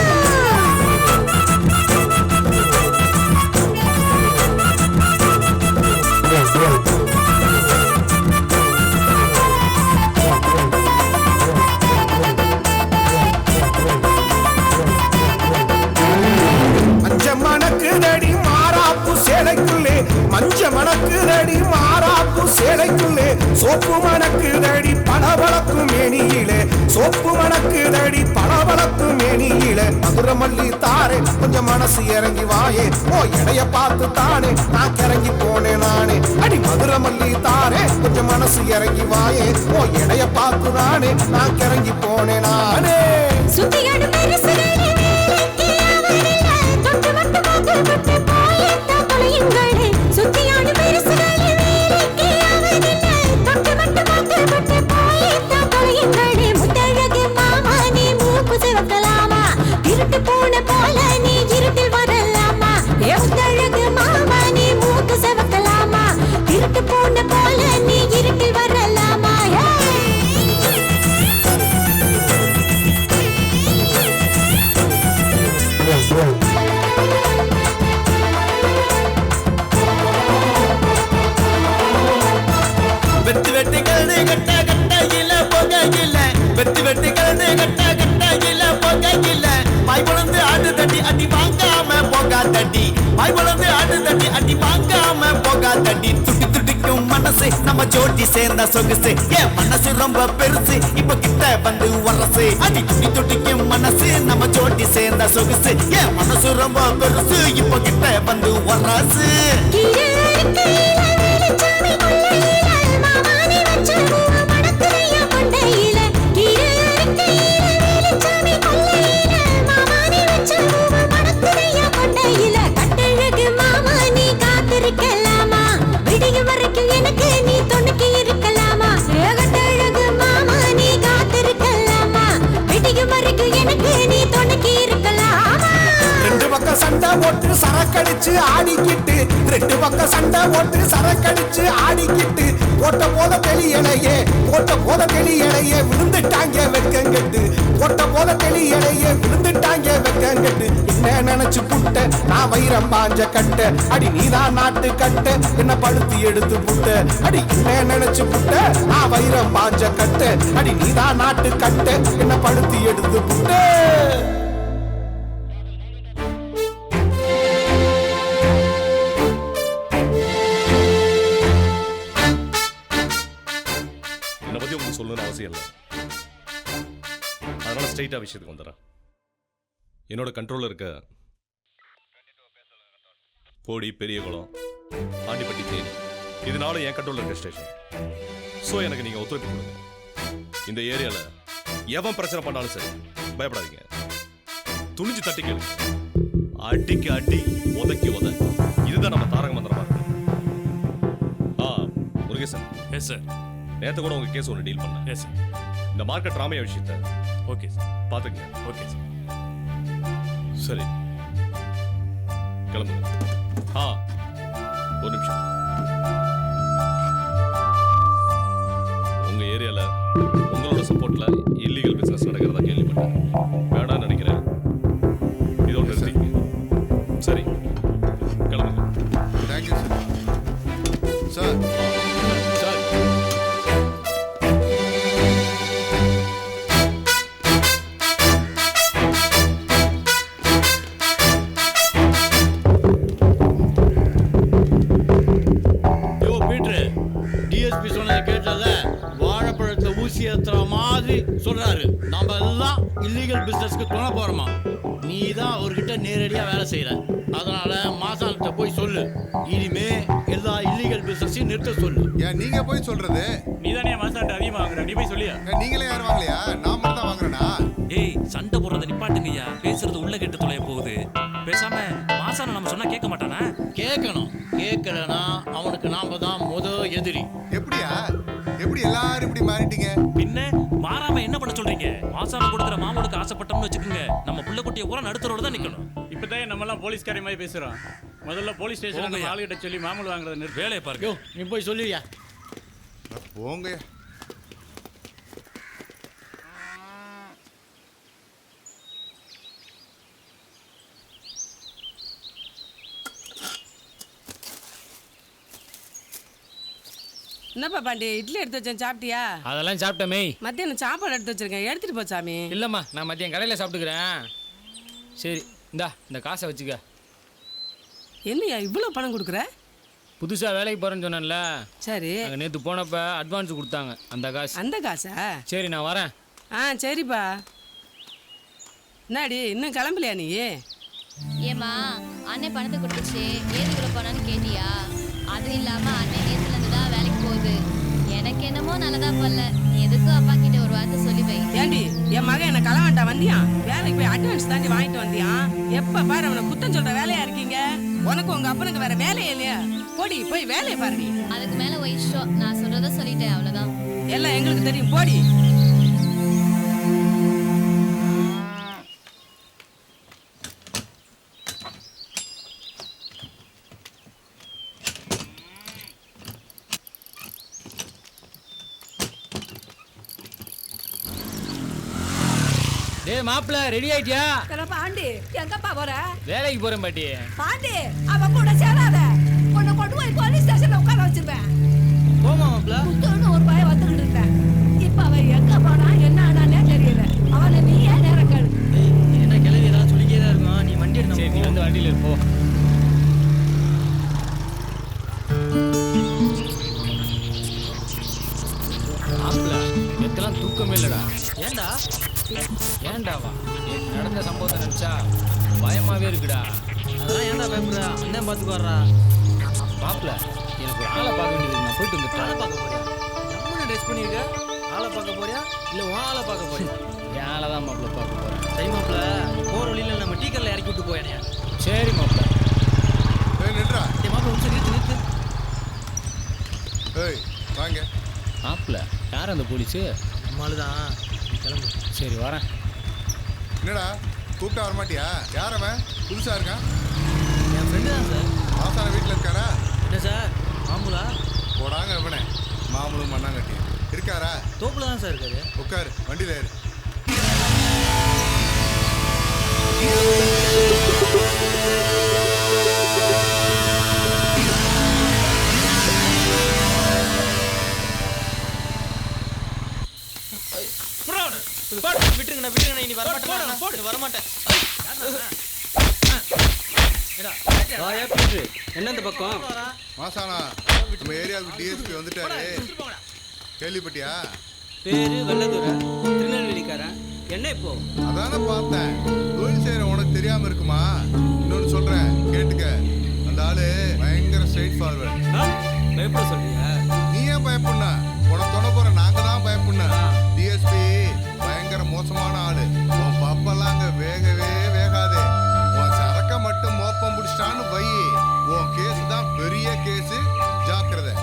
மஞ்ச மணக்குதடி மாறாப்பு சேலைக்குள்ளே மஞ்ச மணக்குதடி மாறாப்பு சேலைக்குள்ளே சோப்பு மணக்குதடி பளபளக்கும் மேனியிலே சோப்பு மணக்குதடி பளபளக்கும் மேனியிலே மதுரை மல்லி தாரே கொஞ்சம் மனசு இறங்கி வாயே ஓ எடைய பார்த்து தானே நான் கிறங்கி போனேன் நானே அடி மதுரை மல்லி தாரே கொஞ்சம் மனசு இறங்கி வாயே ஓ எடைய பார்த்து தானே நான் கிறங்கி போனேன் நானே சுத்தியாடு பெருசுகளே வேலைக்கு அவரில்ல தொட்டு மட்டு மாத்து பட்டு போயத்த தொலையுங்களே சுத்தியாடு பெருசுகளே வேலைக்கு அவரில்ல தொட்டு மட்டு மாத்து பட்டு போயத்த தொலையுங்களே முத்தழகு மாமா நீ மூக்கு சிவக்கலாமா திருட்டு போன போல நீ இருட்டில் வரலாமா ஏ முத்தழகு மாமா நீ மூக்கு சிவக்கலாமா திருட்டு போன போல நீ இருட்டில் வரலாமா வெட்டு வெட்டு கழுது கட்ட கட்டையில போகையில வெட்டு வெட்டு கழுது கட்ட கட்டையில போகையில பாய் குழந்து ஆடு தட்டி அடி வாங்காம போகா தட்டி பாய் குழந்து ஆடு தட்டி அடி வாங்காம போகா தட்டி துட்டி துடிக்கும் மனசு நம்ம ஜோடி சேர்ந்த சொகுசு என் மனசு ரொம்ப பெருசு இப்ப கிட்ட வந்து வரசு அடி துட்டி துடிக்கும் மனசு நம்ம ஜோடி சேர்ந்த சொகுசு என் மனசு ரொம்ப பெருசு இப்ப கிட்ட வந்து வரசு இருக்கலாமா விடியும் வரைக்கும் எனக்கு நீ துணைக்கு இருக்கலாமா கட்டழகு மாமா நீ காத்திருக்கலாமா விடியும் வரைக்கும் எனக்கு நீ துணைக்கு இருக்கலாமா ரெண்டு பக்கம் சண்டை போட்டு சரக்கடிச்சு ஆடிக்கிட்டு ரெண்டு பக்கம் சண்டை போட்டு சரக்கடிச்சு ஆடிக்கிட்டு போட்ட போத தெளியலையே போட்ட போத தெளியலையே விழுந்துட்டாங்க வெக்கங்கட்டு போட்ட போத தெளியலையே விழுந்துட்டாங்க வெக்கங்கட்டு என்ன நினைச்சு புட்ட நான் வைரம் பாஞ்ச கட்ட அடி நீதான் நாட்டு கட்ட என்ன படுத்தி எடுத்து புட்ட அடி என்ன நினைச்சு புட்ட நான் வைரம் பாஞ்ச கட்ட அடி நீதான் நாட்டு கட்ட என்ன படுத்தி எடுத்து புட்ட என்னை பத்தி உங்களுக்கு சொல்லணும்னு அவசியம் இல்லை அதனால ஸ்ட்ரைட்டா விஷயத்துக்கு வந்துடுறேன் என்னோட கண்ட்ரோல்ல இருக்க போடி பெரியகுளம் ஆண்டிப்பட்டி தேனி இதனால என் கண்ட்ரோல்ல இருக்க ஸ்டேஷன் ஸோ எனக்கு நீங்க ஒத்துழைப்பு கொடுங்க இந்த ஏரியால எவன் பிரச்சனை பண்ணாலும் சரி பயப்படாதீங்க துணிஞ்சு தட்டி கேளு அடிக்கு அடி உதைக்கு உத இதுதான் நம்ம தாரக மந்திரமா இருக்கு முருகேசன் எஸ் சார் நேற்று கூட உங்க கேஸ் ஒன்று டீல் பண்ணேன் எஸ் சார் இந்த மார்க்கெட் ராமையா விஷயத்தை ஓகே சார் பார்த்துக்கங்க. Okay sir. சரி கிளம்புங்க. ஒரு நிமிஷம். உங்க ஏரியால உங்களோட சப்போர்ட்ல இல்லீகல் பிசினஸ் நடக்கிறதா கேள்விப்பட்டேன். வேணாம்னு நினைக்கிறேன். இதோட நிறுத்திக்கங்க. சரி கிளம்புங்க. Thank you sir. சார் டிஎஸ்பி சொன்னதை கேட்டல, வாழைப்பழத்தை ஊசி ஏத்துற மாதிரி சொல்றாரு. நாம எல்லாம் இல்லீகல் பிசினஸ்க்கு துணை போறோமா? நீ தான் அவர்கிட்ட நேரடியா வேலை செய்யற. அதனால மாசான்கிட்ட போய் சொல்லு, இனிமே எல்லா இல்லீகல் பிசினஸையும் நிறுத்த சொல்லு. ஏன் நீங்க போய் சொல்றது? நீ தானே மாசான்ட்ட அதிகமாக வாங்குற, நீ போய் சொல்லியா? நீங்களே யாரும் வாங்கலையா? நான் மட்டும் தான் வாங்குறேனா? ஏய், சண்டை போடுறத நிப்பாட்டுங்கய்யா. பேசுறது உள்ள கேட்டு தொலைய போகுது. பேசாம மாசான நம்ம சொன்னா கேட்க மாட்டானா? கேட்கணும். கேட்கலனா அவனுக்கு நாம தான் எதிரி. எப்படியா? எப்படி எல்லாரும் இப்படி மாறிட்டீங்க? பின்ன மாறாம என்ன பண்ண சொல்றீங்க? மாசான கொடுக்குற மாமூலுக்கு ஆசைப்பட்டோம்னு வச்சுக்கோங்க, நம்ம புள்ள குட்டியை பூரா நடுத்தரோட தான் நிக்கணும். இப்பதான் நம்ம எல்லாம் போலீஸ்காரி மாதிரி பேசுறோம். முதல்ல போலீஸ் ஸ்டேஷன் ஆளுகிட்ட சொல்லி மாமூல் வாங்குறத நிறுத்து. வேலையை பாருங்க. நீ போய் சொல்லியா? போங்க. என்னப்பா பாண்டி, இட்லி எடுத்து வச்சேன், சாப்பிட்டியா? அதெல்லாம் சாப்பிட்டமே. மத்தியானம் சாப்பாடு எடுத்து வச்சிருக்கேன், எடுத்துட்டு போ சாமி. இல்லைம்மா, நான் மதியம் கடையில் சாப்பிட்டுக்கிறேன். சரி, இந்த காசை வச்சுக்க. என்னையா இவ்வளோ பணம் கொடுக்குற? புதுசாக வேலைக்கு போகிறேன்னு சொன்னேன்ல. சரி. அங்கே நேற்று போனப்போ அட்வான்ஸ் கொடுத்தாங்க, அந்த காசு. அந்த காசா? சரி, நான் வரேன். சரிப்பா. என்னடி இன்னும் கிளம்பலையா நீ? ஏமா அண்ணன் பணத்தை கொடுத்துச்சு, ஏது இவ்வளோ பணம்னு கேட்டியா? அது இல்லாமல் அண்ணன் நேற்றுலேருந்து தான் வேலைக்கு போகுது. எனக்கு என்னமோ நல்லதா பண்ணல. எதுக்கும் அப்பா கிட்ட ஒரு வார்த்தை சொல்லி வை. ஏண்டி என் மகன் என்ன களவாண்டா வந்தியான்? வேலைக்கு போய் அட்வான்ஸ் தாண்டி வாங்கிட்டு வந்தியான். எப்ப பாரு அவனை குத்தம் சொல்ற வேலையா இருக்கீங்க. உனக்கு உங்க அப்பனுக்கு வேற வேலையே இல்லையா? போடி போய் வேலையை பாருடி. அதுக்கு மேல இஷ்டம், நான் சொல்றத சொல்லிட்டேன், அவ்வளவுதான். எல்லாம் எங்களுக்கு தெரியும், போடி. டேய் மாப்பிள்ள, ரெடி ஆயிட்டியா? பாண்டி, எங்கப்பா போற? வேலைக்கு போறேன் பாட்டி. பாண்டி, அவன் கூட சேராத. உன்னை கொண்டு போய் போலீஸ் ஸ்டேஷன்ல உட்கார வச்சிருவேன். போமா மாப்பிள்ள. புத்தோன்னு ஒரு பையன் வந்துகிட்டு இருந்தேன். இப்ப அவன் எங்க போனா என்ன ஆனானே தெரியல. அவனை நீ ஏன் நேரம் கேளு. என்ன கிளவி ஏதாவது சொல்லிக்கே தான் இருக்கும். நீ வண்டி எடுத்து. சரி, நீ வந்து வண்டியில் இருப்போ. மாப்பிள்ள, எத்தெல்லாம் தூக்கமே இல்லடா. ஏண்டா? ஏண்டாவா? நடந்த சம்பவத்தை நினைச்சா பயமாவே இருக்குடா. அதெல்லாம் ஏன்டா பயப்படுற? அண்ணன் பார்த்துக்கு வர்றா. மாப்பிள்ள, எனக்கு ஒரு ஆளை பார்க்க வேண்டியது. நான் போயிட்டு வந்துட்டேன். ஆளை பார்க்க போறியா? நம்மளும் ட்ரெஸ் பண்ணிருக்க. ஆளை பார்க்க போறியா இல்லை உன் ஆளை பார்க்க போறியா? என் ஆளை தான் மாப்பிள்ள பார்க்க போறேன். சரி மாப்பிள்ள, போகிற வழியில் நம்ம டீ கல்ல இறக்கி விட்டு போயேனே. சரி மாப்பிள்ள. நின்றா. மாப்பிள்ள நிறுத்து நிறுத்து. ஏய் வாங்க. மாப்பிள்ள, யார் அந்த போலீஸு? நம்மளால தான். கிளம்பு. சரி, வரேன். என்னடா கூப்பிட்டா வரமாட்டியா? யார் அவன்? புதுசா இருக்கான்? என் ஃப்ரெண்டு தான் சார். ஆசான வீட்டில் இருக்காரா? என்ன சார் மாமூலா? போடாங்க அவனே. மாமூலும் மண்ணாங்கட்டி இருக்காரா? தோப்புல தான் சார் இருக்காரு. உட்காரு, வண்டியில் ஏறு. விட்டுருங்கண்ணா விட்டுருங்கண்ணா, இனி வரமாட்டேன். போடு வரமாட்டேன். என்ன இந்த பக்கம்? மாசானா, நம்ம ஏரியாவுக்கு டிஎஸ்பி வந்துட்டாரு. கேள்விப்பட்டியா? பேரு வெள்ளதுரை, திருநெல்வேலிக்காரன். என்ன இப்போ? அதானே பார்த்தேன். தொழில் செய்யற உனக்கு தெரியாம இருக்குமா? இன்னொன்னு சொல்றேன், கேட்டுக்க. அந்த ஆளு பயங்கர ஸ்ட்ரைட் ஃபார்வர்ட். பயப்பட சொல்றியா? நீ ஏன் பயப்படனா? உனக்கு தொட போற நாங்க தான் பயப்படணும். டிஎஸ்பி பயங்கர மோசமான ஆளு. உன் பப்பெல்லாம் அங்க வேகவே வேகாது. உன் சரக்க மட்டும் மோப்பம் பிடிச்சிட்டான்னு வை, உன் கேஸ் தான் பெரிய கேஸ். ஜாக்கிரதை.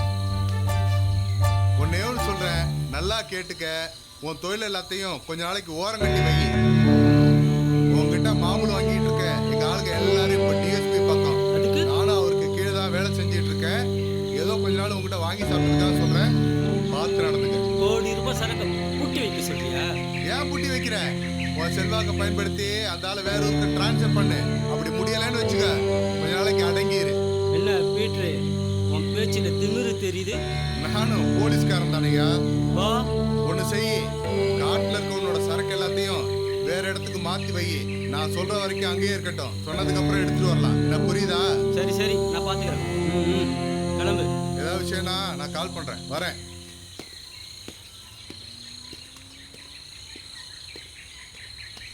ஒன்னே ஒன்று சொல்றேன், நல்லா கேட்டுக்க. உன் தொழில் எல்லாத்தையும் கொஞ்ச நாளைக்கு ஓரம் கட்டி வை. உன்கிட்ட மாமூல் வாங்கிட்டு இருக்க எங்க ஆளுங்க எல்லாரும் இப்ப டிஎஸ்பி பக்கம். நானும் அவருக்கு கீழே தான் வேலை செஞ்சிட்டு இருக்கேன். ஏதோ கொஞ்ச நாள் உங்ககிட்ட வாங்கி சாப்பிட்டுதான் சொல்றேன், பார்த்து நடந்துங்க. கோடி ரூபாய் சரக்கு பூட்டி வைக்க சொல்றியா? ஏன் பூட்டி வைக்கிற? உன் செல்வாக்க பயன்படுத்தி அந்த ஆளை வேற ஊருக்கு டிரான்ஸ்ஃபர் பண்ணு. அப்படி முடியலன்னு வச்சுக்க, கொஞ்ச நாளைக்கு அடங்கிரு. என்ன பீட்ரு, உன் பேச்சில திமிரு தெரியுது. நானும் போலீஸ்காரன் தானையா. ஒண்ணு செய், காட்டுல இருக்க உன்னோட சரக்கு எல்லாத்தையும் வேற இடத்துக்கு மாத்தி வை. நான் சொல்ற வரைக்கும் அங்கேயே இருக்கட்டும். சொன்னதுக்கு அப்புறம் எடுத்துட்டு வரலாம். என்ன புரியுதா? சரி சரி, நான் பாத்துக்கிறேன். கிளம்பு. ஏதாவது விஷயம்னா நான் கால் பண்றேன். வரேன்.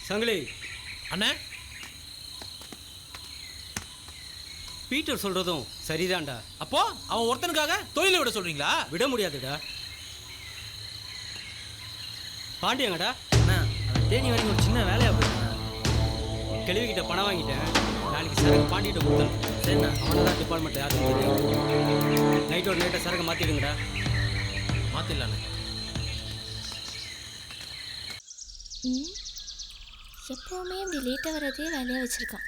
சங்கிலி அண்ணே, பீட்டர் சொல்றதும் சரிதான்டா. அப்போ அவன் ஒருத்தனுக்காக தொழிலை விட சொல்றீங்களா? விட முடியாதுடா. பாண்டியங்கடா. அண்ணா, அவன் தேனி வரைக்கும் ஒரு சின்ன வேலையா போயிருந்தா. கேள்விக்கிட்ட பணம் வாங்கிட்டேன். நாளைக்கு சரக்கு பாண்டிகிட்ட கொடுத்தேன். சரிண்ணா, அவனை தான் டிபார்ட்மெண்ட் யாருன்னு தெரியும். நைட்டோட நைட்டை சரக்கு மாற்றிடுங்கடா. மாற்றிடலாண்ணே. எப்போவுமே இப்படி லேட்டாக வரதே வேலையாக வச்சுருக்கான்.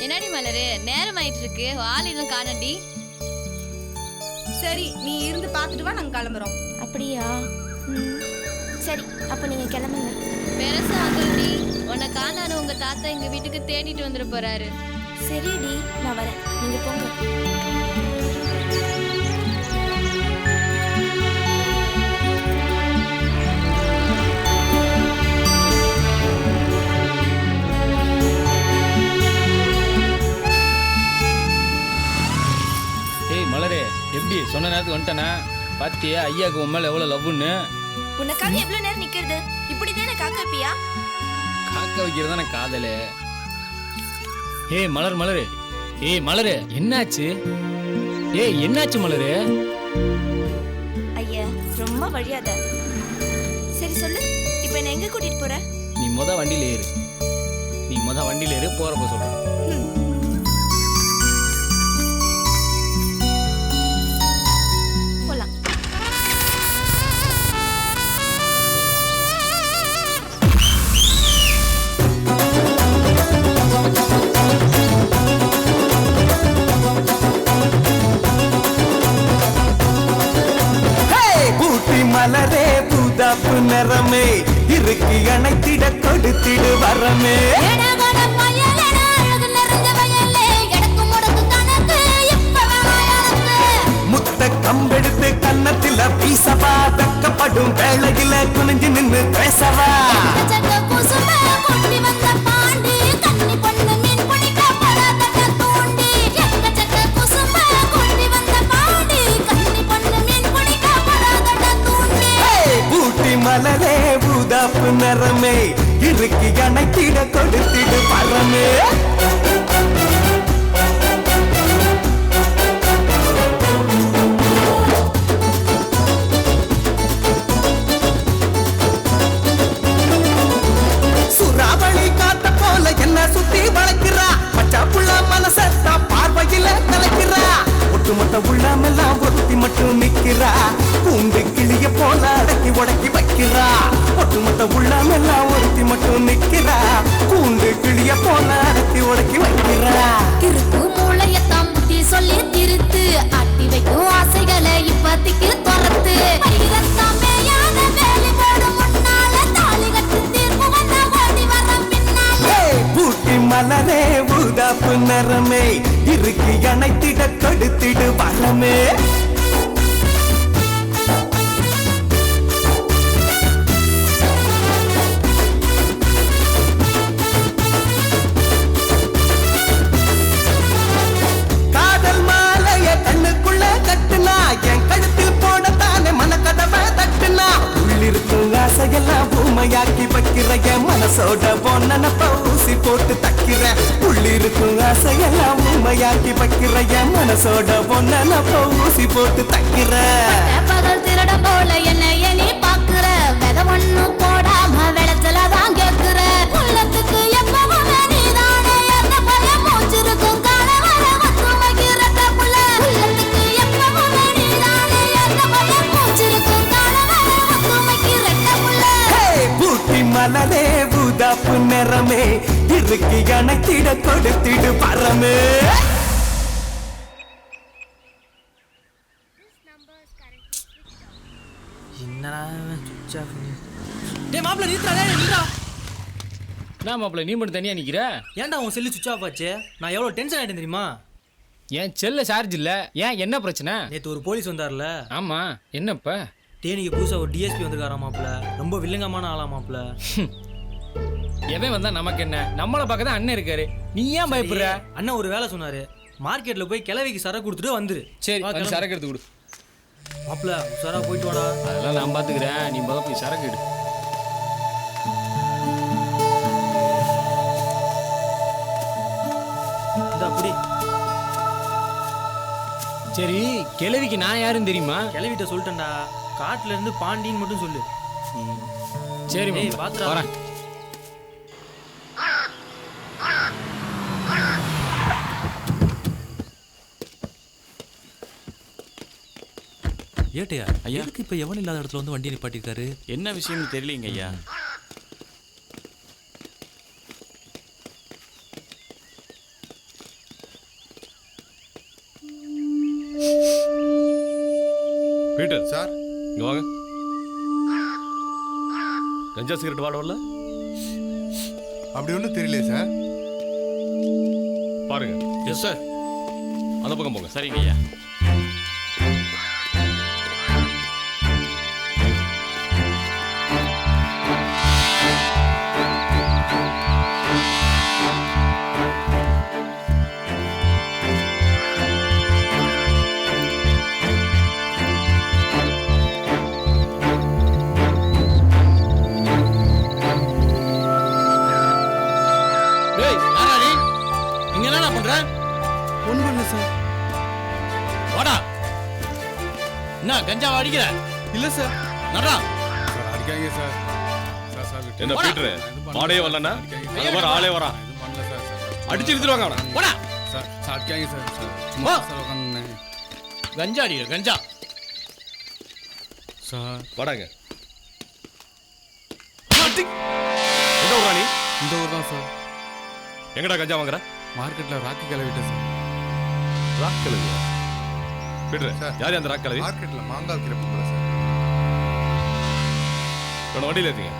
என்னடி மலரு, நேரம் ஆயிட்டு இருக்கு, ஆள் இன்னும் காணடி. சரி, நீ இருந்து பார்த்துட்டு வா, நாங்கள் கிளம்புறோம். அப்படியா? சரி, அப்போ நீங்கள் கிளம்புங்க. பெருசா ஆகுடி, உன்னை காணான்னு உங்க தாத்தா எங்க வீட்டுக்கு தேடிட்டு வந்துட போறாரு. சரிடி, நான் வரேன், நீங்கள் போங்க. மலரே, எப்படி சொன்ன நேரத்துக்கு வந்துட்டேனா? பாத்தியா ஐயாக்கு உன் மேல எவ்வளவு லவ்னு? உனக்காக எவ்வளவு நேரம் நிக்கிறது? இப்படி தானே காக்க வைப்பியா? காக்க வைக்கிறது தானே காதலே. ஏய் மலர், மலரு, ஏய் மலரு, என்னாச்சு? ஏய் என்னாச்சு மலரு? ஐயா, ரொம்ப வழியாத. சரி சொல்லு, இப்போ என்ன எங்க கூட்டிட்டு போற? நீ வண்டியில ஏறு. நீ வண்டியில ஏறு, போறப்ப சொல்றேன். மலரே புதாப்பு நிறமே இருக்கு அணைத்திட கொடுத்திடு வரமே. முத்த கம்பெடுத்து கன்னத்தில வீசவா, வெக்கப்படும் வேளையில குனிஞ்சு நின்று பேசவா. மலரே பூதாப்பு நிறமே இருக்கு அணைத்திட கொடுத்திடு பரமே. சுறாவளி காத்த போல என்ன சுத்தி வளர்க்கிறா. பச்சா புள்ள மனசா பார்வையில கலக்கிறா. ஒட்டுமொத்த உள்ளமெல்லாம் ஒருத்தி மட்டும் நிக்கிறா. பூண்டு கிளிய போல அடக்கி உடக்கி வைக்கிறா. ஒட்டுமொத்த உள்ளமெல்லாம் ஒருத்தி மட்டும் நிக்கிறா. பூண்டு கிளிய போல அடக்கி உடக்கி வைக்கிறா. திருப்பு மூளையத்தான் புத்தி சொல்லி திருத்து. அட்டி வைக்கும் ஆசைகளை இப்பத்திக்கு துரத்து. பூட்டி மலரே பூதாப்பு நிறமே இருக்கு அணைத்திட கொடுத்திடு வரமே. காதல் மாலைய கண்ணுக்குள்ள கட்டுனா, என் கழுத்தில் போடத்தானே மனக்கதவை தட்டுனா. உள்ளிருக்கும் ஆசையெல்லாம் பூமையாக்கி வைக்கிற என் மனசோட பொன்னப்ப ஊசி போட்டு தக்கிற. உள்ளிருக்கும் ஆசையெல்லாம் பூமையாக்கி வைக்கிற என் மனசோட பொன்னப்ப ஊசி போட்டு தக்கிற. பகல் திருட போல என்னைய நீ பாக்குற. வெத ஒண்ணு போடாம விளைச்சலதான் கேக்குற. உள்ளத்துக்கு எப்பவும் நீதானே என்ன பயம் மூச்சிருக்கும் கால வர வந்து வைக்கிற புள்ள. உள்ளத்துக்கு எப்பவும் நீதானே ரோஜாப்பு நிறமே இருக்கு அணைத்திட கொடுத்திடு பரமே. டேய் மாப்ள நிறுத்துறா நின்றா. நான் மாப்பிள்ள நீ மட்டும் தனியா நிக்கிற? ஏன்டா உன் செல்லு சுவிட்ச் ஆஃப் ஆச்சு? நான் எவ்வளவு டென்ஷன் ஆயிட்டேன் தெரியுமா? ஏன் செல்ல சார்ஜ் இல்ல. ஏன் என்ன பிரச்சனை? நேத்து ஒரு போலீஸ் வந்தார்ல. ஆமா என்னப்பா? தேனிக்கு புதுசா ஒரு டிஎஸ்பி வந்திருக்காரா மாப்ள. ரொம்ப வில்லங்கமான ஆளா மாப்ள. எவன் வந்தா நமக்கு என்ன? நம்மள பக்கத்துல அண்ணன் இருக்காரு. நீ ஏன் பயப்படுற? அண்ணன் ஒரு வேலை சொன்னாரு. மார்க்கெட்ல போய் கிழவிக்கு சரக்கு கொடுத்துட்டு வந்துரு. சரி வந்து சரக்கு எடுத்து கொடு. மாப்ள உசாரா போயிட்டு வாடா. அதெல்லாம் நான் பாத்துக்கிறேன். நீ முதல்ல போய் சரக்கு எடு. அப்படி சரி கிழவிக்கு நான் யாருன்னு தெரியுமா? கிழவிட்ட சொல்லிட்டேன்டா. காட்டுல இருந்து பாண்டின்னு மட்டும் சொல்லு. சரி பாத்துறா. வரேன். ஏட்டையா ஐயா இப்ப எவன் இல்லாத இடத்துல வந்து வண்டியை நிப்பாட்டிருக்காரு? என்ன விஷயம்னு தெரியலீங்க ஐயா. பீட்டர் சார் இங்க வாங்க. கஞ்சா சிகரெட் வாட வரல? அப்படி ஒன்றும் தெரியல சார். பாருங்க. Yes sir. அந்த பக்கம் போங்க. சரிங்க ஐயா. ஒண்ணு பண்ணல சார். வாடா. என்ன கஞ்சா அடிக்கிற? இல்ல சார். நடா. சார் அடிக்காதீங்க சார். என்ன பீட்டர் மாடே வரலனா? வர ஆளே வரா. பண்ணல சார். அடிச்சு இழுத்துவாங்க அவன. போடா. சார் அடிக்காதீங்க சார். சும்மா சார் உட்கார்ந்தேன். கஞ்சா அடிக்கிற கஞ்சா. சார் வாடாங்க. எந்த ஊரா நீ? இந்த ஊர் தான் சார். எங்கடா கஞ்சா வாங்குற? மார்க்கெட்ல ராக்கி கிளவிட்ட சார். ராக் கிளவியா? பீட்டர் யார் அந்த ராக் கிளவி? மார்க்கெட்ல மாங்காய் விக்கிற பொம்பளை சார். உன வண்டியில ஏத்துங்க.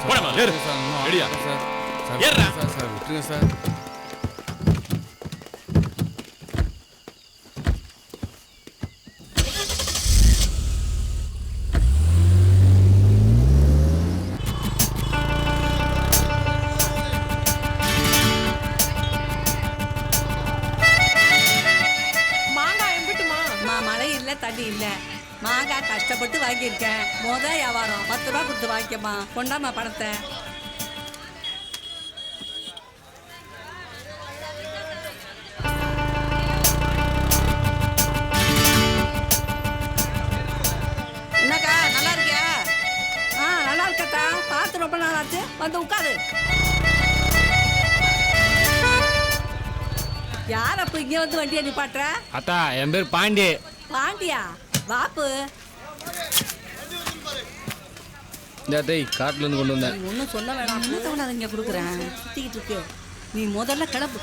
போடா ஏறு. ரெடியா? சார். ஏறுடா. சார் விட்டுருங்க சார். தண்ணி இல்லை. மாங்காய் கஷ்டப்பட்டு வாங்கியிருக்கேன். வியாபாரம் 10 ரூபா கொடுத்து வாங்கிக்கம்மா. கொண்டாமா பணத்தை. என்னக்கா நல்லா இருக்கியா? நல்லா இருக்கட்டா. பார்த்து ரொம்ப நாள் ஆச்சு. வந்து உட்காரு. யார் அப்ப இங்க வந்து வண்டியை நிப்பாட்டுற? அத்தா என் பேர் பாண்டி. பாண்டியா வாப்பு. இந்த டேய் காட்டுல இருந்து கொண்டு வந்தேன். நீ ஒன்றும் சொல்ல வேணாம். என்ன தவணை இங்கே கொடுக்குறேன். சுற்றிக்கிட்டு இருக்கு. நீ முதல்ல கிளம்பு.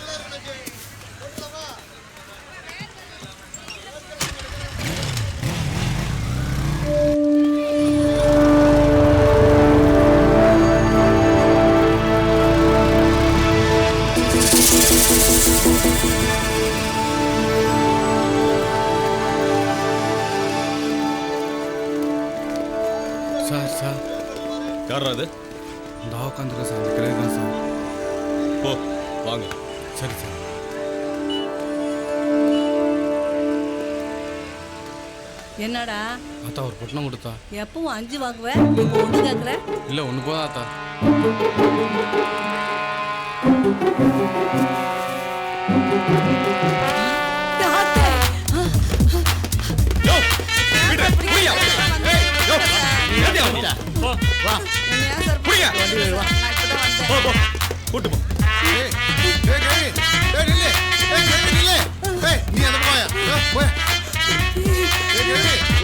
சார் யாரா அது? இந்த உட்காந்துருக்க சார். கிளவி தான் சார். போ வாங்க. சரி சார். என்னடா ஆத்தா ஒரு பொட்டணம் கொடுத்தா. எப்பவும் 5 வாங்குவேன். இப்போ 1 கேட்குற. இல்லை 1 போதா ஆத்தா.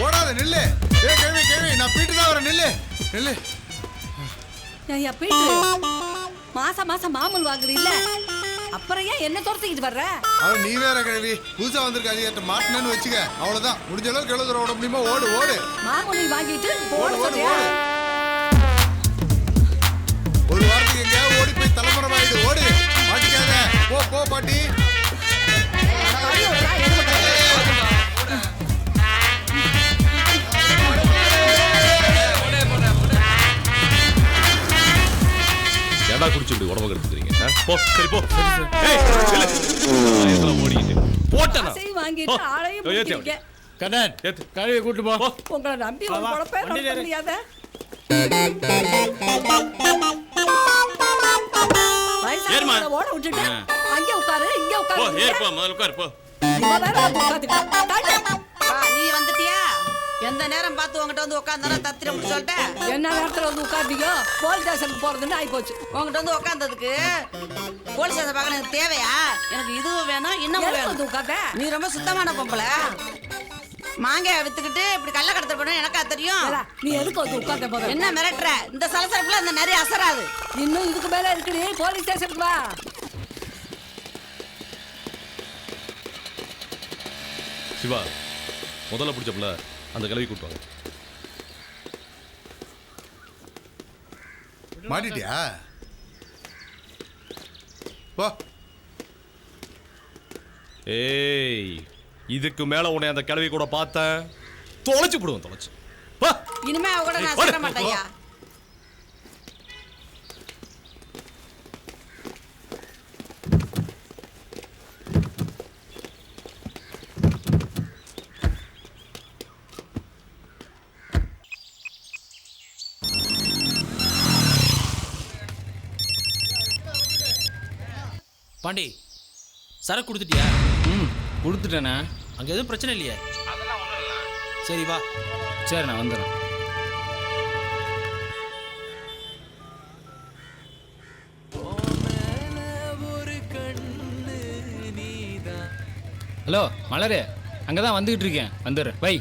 ஓடாத நில்லு. நான் பீட்டு தான் வரேன். நில்லு நில்லு. ஐயா போயிட்டு மாசம் மாசம் மாமூல் வாங்குறீல்ல, அப்புறம் ஏன் என்ன துரத்திக்கிட்டு வர்ற? அவன் நீ வேற கிழவி புதுசா வந்திருக்க அதிகாரத்தை மாட்டினு வச்சுக்க, அவ்வளவுதான். முடிஞ்ச அளவுக்கு எவ்வளவு தூரம் ஓட முடியுமோ ஓடு ஓடு. மாமூலி வாங்கிட்டு ஓடு ஓடு ஓடு. ஒரு வாரத்துக்கு எங்கேயாவது ஓடி போய் தலைமுறைவாயிடு, ஓடு. மாட்டிக்காத, போ போ பாட்டி. ஏடா குடிச்சு இப்படி உடம்பு கெடுத்துக்கிறீங்க? போ சரி போ. ஏய் இதெல்லாம் ஓடிட்டு போட்டனா சரி வாங்கிட்டு ஆளையும் பிடிக்கிறீங்க. கண்ணன் கழுவி கூட்டு போ. உங்களை நம்பி ஒரு பொழப்பே நடத்த முடியாத. வயசானவங்கள ஓட விட்டுட்டு அங்கே உட்காரு இங்கே போ உட்காரு. ஏறு போ முதல்ல உட்காரு போ. நீ வந்துட்டியா? எந்த நேரம் பார்த்து உங்ககிட்ட வந்து உட்காந்தானே தத்திர முடிச்சு சொல்லிட்டேன். என்ன நேரத்துல வந்து உட்காந்தீங்க? போலீஸ் ஸ்டேஷனுக்கு போறதுன்னு ஆகி போச்சு. உங்ககிட்ட வந்து உட்காந்ததுக்கு போலீஸ் ஸ்டேஷன் பார்க்க எனக்கு தேவையா? எனக்கு இதுவும் வேணும் இன்னமும் வேணும். உட்காந்த நீ ரொம்ப சுத்தமான பொம்பளை. மாங்காய் வித்துக்கிட்டு இப்படி கள்ள கடத்தல் பண்ண எனக்கா தெரியும்? நீ எதுக்கு வந்து உட்கார்ந்த போற? என்ன மிரட்டுற? இந்த சலசலப்புல அந்த நிறைய அசராது. இன்னும் இதுக்கு மேல இருக்குடி. போலீஸ் ஸ்டேஷனுக்கு வா. சிவா முதல்ல பிடிச்சப்பல அந்த கிளவி கூட்டுவாங்க. மாட்டிட்டியா? போ. ஏய் இதுக்கு மேல உன்னை அந்த கிளவி கூட பார்த்தேன் தொலைச்சு போடுவோம், தொலைச்சு. இனிமே அவ கூட நான் சேர மாட்டேயா. பாண்டி சரக்கு கொடுத்துட்டியா? கொடுத்துட்டேண்ணா. அங்கே எதுவும் பிரச்சனை இல்லையே? சரி வா. சரி நான் வந்துடுறேன். ஹலோ மலரு, அங்கே தான் வந்துக்கிட்டு இருக்கேன், வந்துடுறேன். பை.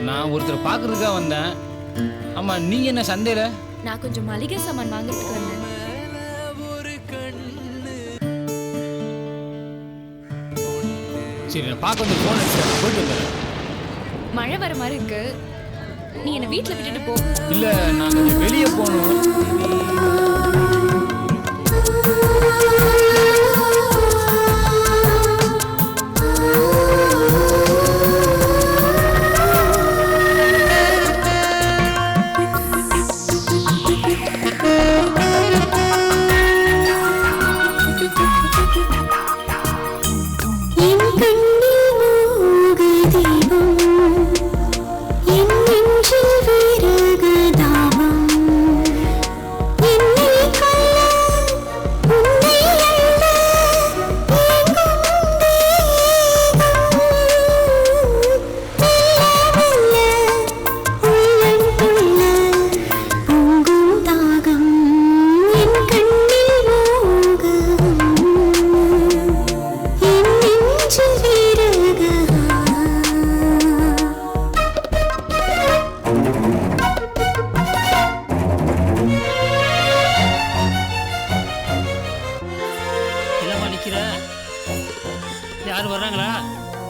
நான் ஒருத்தர் பார்க்கறதுக்காக வந்தேன். ஆமா நீங்க என்ன சந்தையில? நான் கொஞ்சம் மளிகை சாமான் வாங்குறதுக்கு வந்தேன். சரி நான் பார்க்க வந்து போன் அடிச்சேன், போயிட்டு வந்துடுறேன். மழை வர மாதிரி இருக்கு, நீ என்ன வீட்டில் விட்டுட்டு போ. இல்ல நான் கொஞ்சம் வெளியே போகணும். என் நெஞ்சில் விறகு தாபம்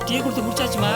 டீ கொடுத்து முடிச்சாச்சுமா.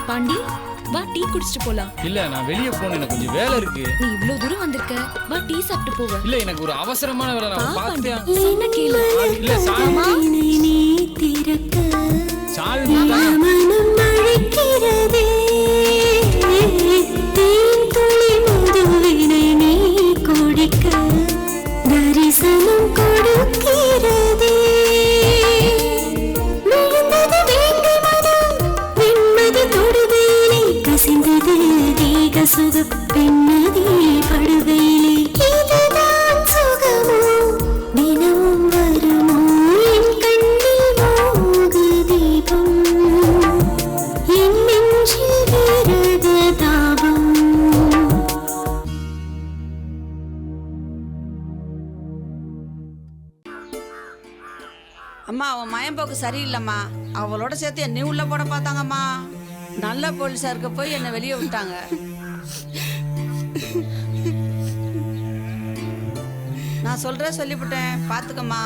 பாண்டி வா டீ குடிச்சிட்டு போலாம். இல்ல நான் வெளிய போறேன், எனக்கு கொஞ்சம் வேலை இருக்கு. நீ இவ்ளோ தூரம் வந்திருக்க, வா டீ சாப்பிட்டு போவ. இல்ல எனக்கு ஒரு அவசரமான வேலை, நான் பாத்துட்டேன். என்ன கேளு. இல்ல சாமா சாவி மனம் அழைக்கிறதே தேன்துளி மதுவினை நீ குடிக்க தரிசனம் கொடுக்கிறதே விழுந்தது வேங்கை மனம் வெண்மதி தொடுவேலை கசிந்தது தேக சுக பெண்ணதே படுவேலை இதுதான் சுகமோ தினமும் வருமோ என் கண்ணில் மோக தீபம் என் நெஞ்சில் விரத தாபம். அம்மா அவன் மயம்போக்கு சரியில்லைம்மா, அவளோட சேர்த்து என்னையும் உள்ள போட பார்த்தாங்கம்மா. நல்ல போலீஸாருக்கு போய் என்னை வெளியே விட்டாங்க. நான் சொல்றேன் சொல்லிவிட்டேன், பாத்துக்கம்மா.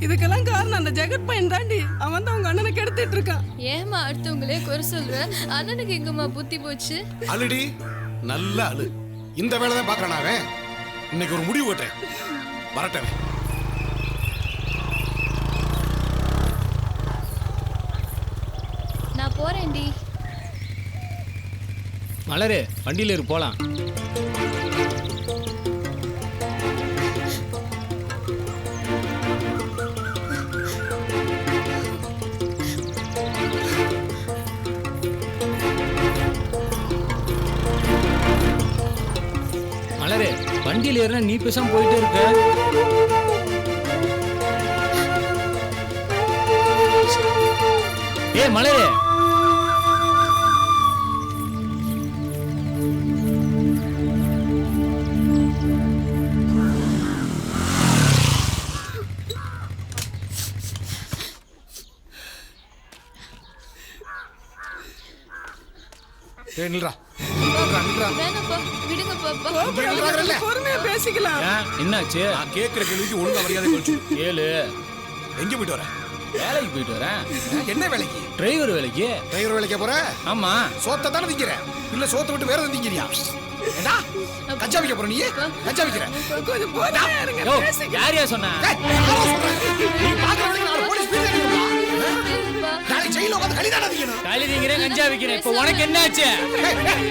இதுக்கெல்லாம் காரணம் அந்த ஜெகத் பையன் தாண்டி. அவன் தான் உங்க அண்ணனை கெடுத்துட்டு இருக்கான். ஏமா அடுத்தவங்களே குறை சொல்ற? அண்ணனுக்கு எங்கம்மா புத்தி போச்சு? அழுடி நல்ல அழு. இந்த வேலை தான் பாக்குறான் அவன். இன்னைக்கு ஒரு முடிவு ஓட்டேன் வரட்டேன். நான் போறேன்டி. மலரு வண்டியில இரு போலாம். மலரு வண்டியில ஏறினா நீ பேசாம போயிட்டே இருக்க. ஏ மலரு நில்றா. வேணாப்பா விடுங்கப்பா. பொறுமையா பேசிக்கலாம். என்னாச்சு? நான் கேட்கிற கேள்விக்கு ஒழுங்கா மரியாதை கொடுத்து ஏழு. எங்க போயிட்டு வர? வேலைக்கு போயிட்டு வரேன். என்ன வேலைக்கு? டிரைவர் வேலைக்கு. டிரைவர் வேலைக்கு போற? ஆமா. சோத்தை தானே திங்கிற, இல்ல சோத்தை விட்டு வேற எதுவும் திங்கிறியா? ஏடா கஞ்சா விக்க போற? நீ கஞ்சா விக்கிற? கொஞ்சம் போடா இருங்க. யோ யாரையா சொன்னா? நீ பாக்குற வேலைக்கு நாலு போலீஸ் பேர் தெரியுமா? நாளை ஜெயில உட்கார்ந்து களி தானே திங்கணும். களி திங்கிறேன், கஞ்சா விக்கிறேன். இப்போ உனக்கு என்ன ஆச்சு?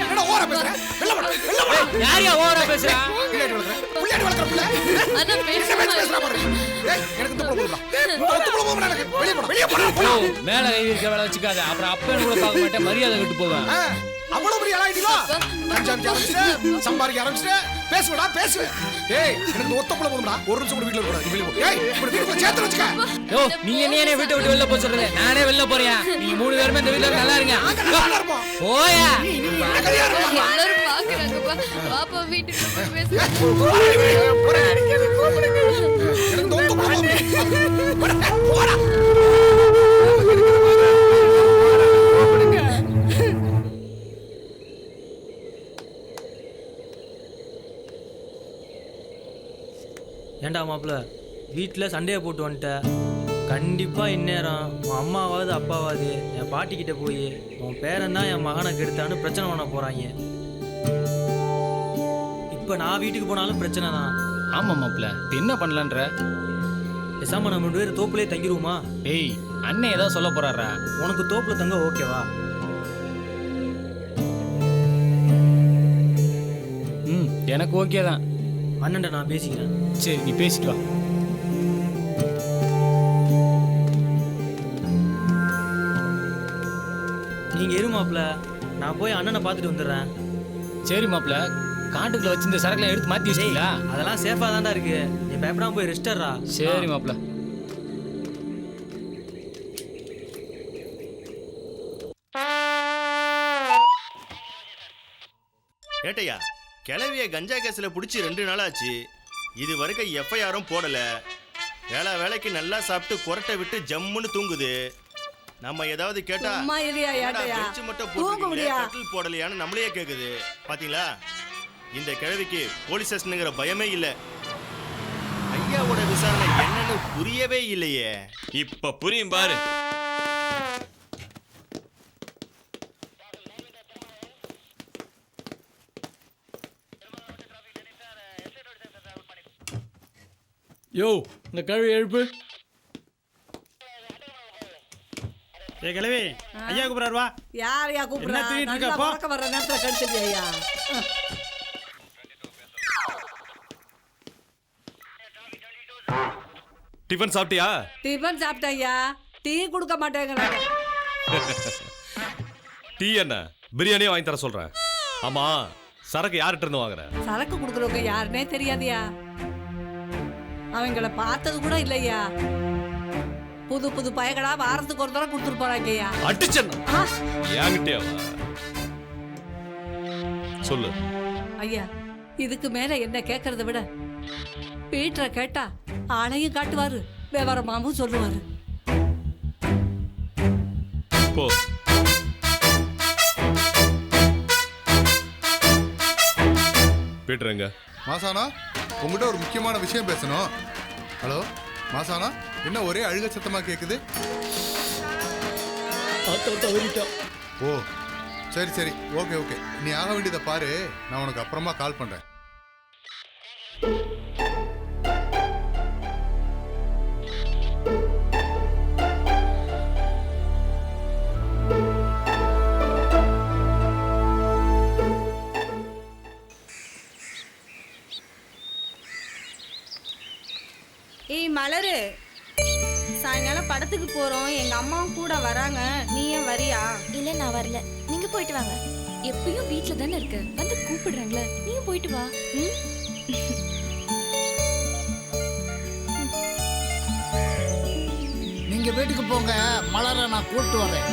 என்னடா ஓவரா பேசுற? வெல்ல போடா வெல்ல போடா. யாரையா ஓவரா பேசுற? புள்ளையாடி வளர்க்கற புள்ள. அண்ணா பேசுற பாரு. ஏய் எனக்கு இந்த புள்ள போடுடா. ஒத்து புள்ள போடுடா எனக்கு. வெளிய போடா. மேல கை வைக்க வேலை வச்சுக்காத. அப்புறம் அப்பன் கூட பார்க்க மாட்டேன், மரியாதை விட்டு போவேன். அவ்வளவு பெரிய ஆளாயிட்டீங்களா? கஞ்சா விக்க ஆரம்பிச்சிட்டு சம்பாதிக்க ஆரம்பிச்சிட்டு பேசுவடா பேசுவே. ஏய் எனக்கு ஒத்த புள்ள போடுடா. ஒரு நிமிஷம் கூட வீட்ல இருக்க கூடாது. வெளிய போ. ஏய் இப்படி வீட்டுக்குள்ள சேர்த்து வச்சுக்க. யோ நீங்க என்ன வீட்டை விட்டு வெளில போக சொல்றது? நானே வெளில போறேன். நீங்க மூணு பேருமே இந்த வீட்ல நல்லா இருங்க. போயா. எல்லாரும் பாக்குறாங்கப்பா. பாப்பா வீட்டுக்கு போய் பேசலாம். எனக்கு ஒத்த புள்ள போடா. ஏண்டா மாப்பிள்ள வீட்டில் சண்டையை போட்டு வந்துட்டேன். கண்டிப்பாக இந்நேரம் உன் அம்மாவாவது அப்பாவாது என் பாட்டிக்கிட்ட போய் உன் பேரன் தான் என் மகனை கெடுத்தான்னு பிரச்சனை பண்ண போகிறாங்க. இப்போ நான் வீட்டுக்கு போனாலும் பிரச்சனை தான். ஆமாம் மாப்பிள்ள, என்ன பண்ணலான்ற? பேசாமல் நம்ம 2 பேரும் தோப்புலேயே தங்கிடுவோமா? ஏய் அண்ணன் ஏதாவது சொல்ல போறாரா? உனக்கு தோப்பில் தங்க ஓகேவா? எனக்கு ஓகே தான். அண்ணன்ட்ட நான் பேசிக்கிறேன். சரி நீ பேசிட்டு வா. நீங்கள் இரு மாப்பிள்ள, நான் போய் அண்ணனை பார்த்துட்டு வந்துடுறேன். சரி மாப்பிள்ள, காட்டுக்குள்ள வச்சு இந்த சரக்குலாம் எடுத்து மாற்றி வச்சிங்களா? அதெல்லாம் சேஃபாக தான்டா இருக்கு. நீ பயப்படாம போய் ரெஸ்டர்ரா. சரி மாப்பிள்ள. ஏட்டையா, கிளவிய கஞ்சா கேஸில் பிடிச்சி 2 நாள் ஆச்சு. இது வரைக்கும் எஃப்ஐஆரும் போடல. வேலைக்கு நல்லா சாப்பிட்டு குரட்டை விட்டு ஜம்முன்னு தூங்குது. நம்ம ஏதாவது கேட்டா பெஞ்சு மட்டும் கட்டில் போடலையான்னு நம்மளையே கேக்குது. பாத்தீங்களா, இந்த கிழவிக்கு போலீஸ் ஸ்டேஷனுங்கிற பயமே இல்லை. ஐயாவோட விசாரணை என்னன்னு புரியவே இல்லையே. இப்ப புரியும் பாரு. யோ, இந்த கழுவி எழுப்பு. ஏ கிழவி, ஐயா கூப்பிடுறாரு வா. யார் யா கூப்பிடுறா? நல்லா பறக்க வர்ற நேரத்துல கடிச்சிருக்கியா ஐயா? டிஃபன் சாப்பிட்டியா? டிஃபன் சாப்பிட்டேன் ஐயா. டீ கொடுக்க மாட்டேங்கிறாங்க. டீ என்ன, பிரியாணியே வாங்கி தர சொல்றேன். ஆமா, சரக்கு யார்கிட்ட இருந்து வாங்குற? சரக்கு கொடுக்குறவங்க யாருன்னே தெரியாதியா. அவங்கள பார்த்தது கூட இல்லையா. புது பயகடா வாரத்துக்கு ஒரு தடவை கொடுத்துட்டு போறாங்கய்யா. அடிச்சேன்னா என்கிட்டே சொல்லு. ஐயா, இதுக்கு மேல என்ன கேட்கறத விட பீட்டரை கேட்டா ஆளையும் காட்டுவாரு, விவரமாவும் சொல்லுவாரு. போ. பீட்டர் எங்க? மாசானா, உங்ககிட்ட ஒரு முக்கியமான விஷயம் பேசணும். ஹலோ மாசானா, என்ன ஒரே அழுக சத்தமா கேக்குது? ஓ சரி ஓகே. நீ ஆக வேண்டியதை பாரு, நான் உனக்கு அப்புறமா கால் பண்றேன். ஏய் மலரு, சாயங்காலம் படத்துக்கு போறோம். எங்க அம்மாவும் கூட வராங்க. நீ ஏன் வரியா? இல்ல நான் வரல, நீங்க போயிட்டு வாங்க. எப்பயும் வீட்ல தானே இருக்க, வந்து கூப்பிடுறாங்களே, நீயும் போயிட்டு வா. நீங்க வீட்டுக்கு போங்க, மலரை நான் கூப்பிட்டு வரேன்.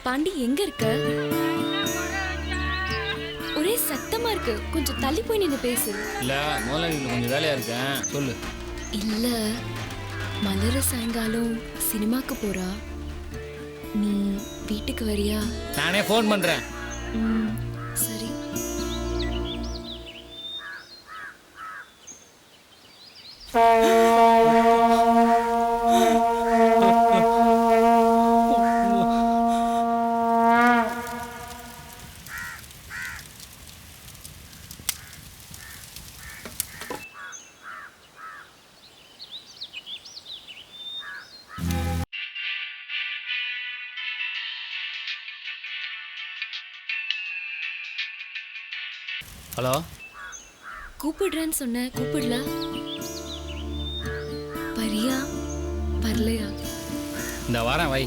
பாண்டி எங்க இருக்க? ஒரே சத்தமா இருக்கு, கொஞ்சம் தள்ளி போய் நின்று பேசு. இல்ல முதல்ல கொஞ்சம் வேலையா இருக்கேன், சொல்லு. இல்ல, மலர சாயங்காலம் சினிமாக்கு போறா. நீ வீட்டுக்கு வரியா? நானே ஃபோன் பண்றேன். சரி. ஹலோ, கூப்பிடுறேன்னு சொன்ன, கூப்பிடல. வரியா வரலையா? இந்த வாரம் வை.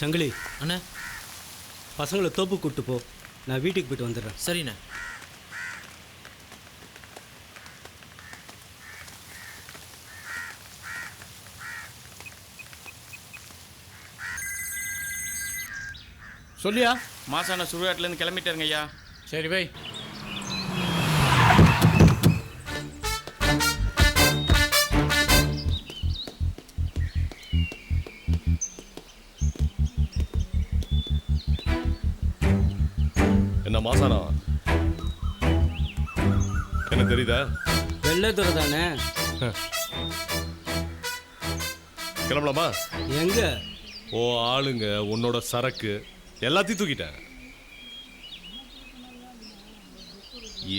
சங்கிலி அண்ணா, பசங்களை தோப்பு கூப்பிட்டு போ, நான் வீட்டுக்கு போயிட்டு வந்துடுறேன். சரிண்ணே. சொல்லியா? மாசான சுடுகாட்டிலேருந்து கிளம்பிட்டாருங்க ஐயா. சரி வை. என்ன மாசானா, என்ன தெரியுதா? வெள்ளத்துறை தானே. கிளம்பலாமா? எங்க? ஓ ஆளுங்க, உன்னோட சரக்கு எல்லாத்தையும் தூக்கிட்டேன்.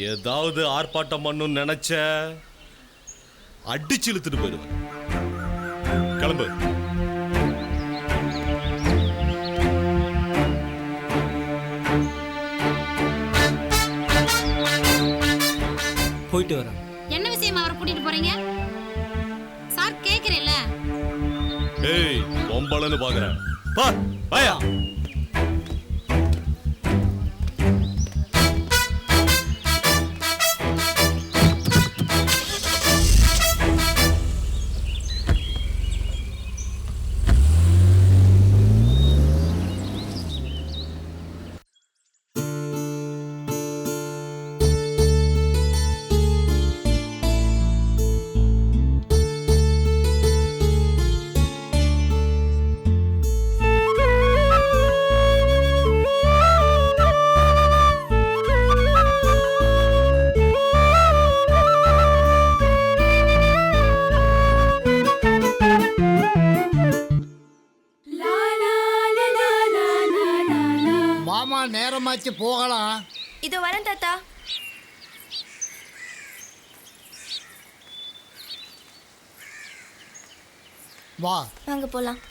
ஏதாவது ஆர்ப்பாட்டம் பண்ணணும்னு நினைச்ச அடிச்சு இழுத்துட்டு போயிடுவேன். கிளம்பு. போயிட்டு வரேன். என்ன விஷயமா அவரை கூட்டிட்டு போறீங்க சார்? கேக்குறேன்ல. ஏய் பொம்பளைன்னு பாக்குறேன். பா பாயா. மாமா நேரமாச்சு போகலாம். இது வரேன் தாத்தா. வா வாங்க போலாம்.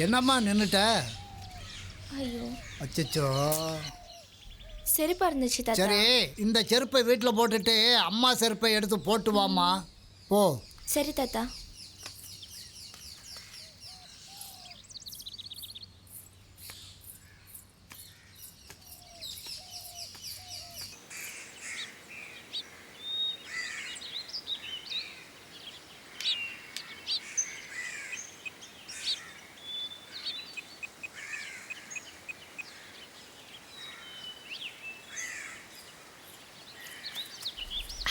என்னம்மா நின்னுட்ட? ஐயோ அச்சச்சோ. செருப்பா இருந்துச்சு தாத்தா. சரி, இந்த செருப்பை வீட்டில் போட்டுட்டு அம்மா செருப்பை எடுத்து போட்டு வாம்மா. போ. சரி தாத்தா.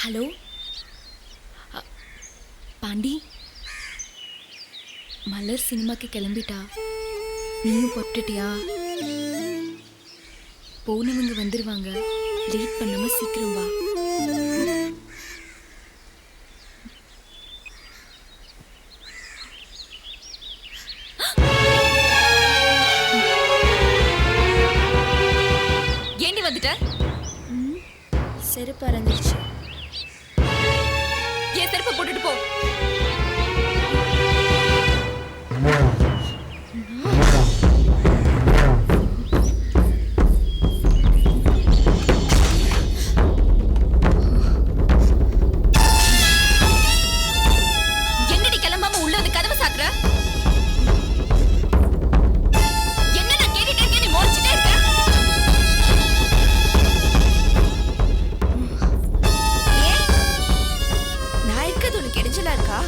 ஹலோ பாண்டி, மலர் சினிமாக்கு கிளம்பிட்டா. நீயும் புறப்பட்டுட்டியா? போனவங்க வந்துருவாங்க. லேட் பண்ணாம சீக்கிரம் வா. ஏண்டி வந்துட்ட? செருப்பு அரைஞ்சிருச்சு. ஏன் செருப்பை போட்டுட்டு போ. என்னடி கிளம்பாம உள்ள வந்து கதவை சாக்குற? என்ன நான் கேட்டுட்டே இருக்கேன், நீ மோதிச்சிட்டே இருக்க. நான் இருக்கிறது உனக்கு இடைஞ்சலா இருக்கா?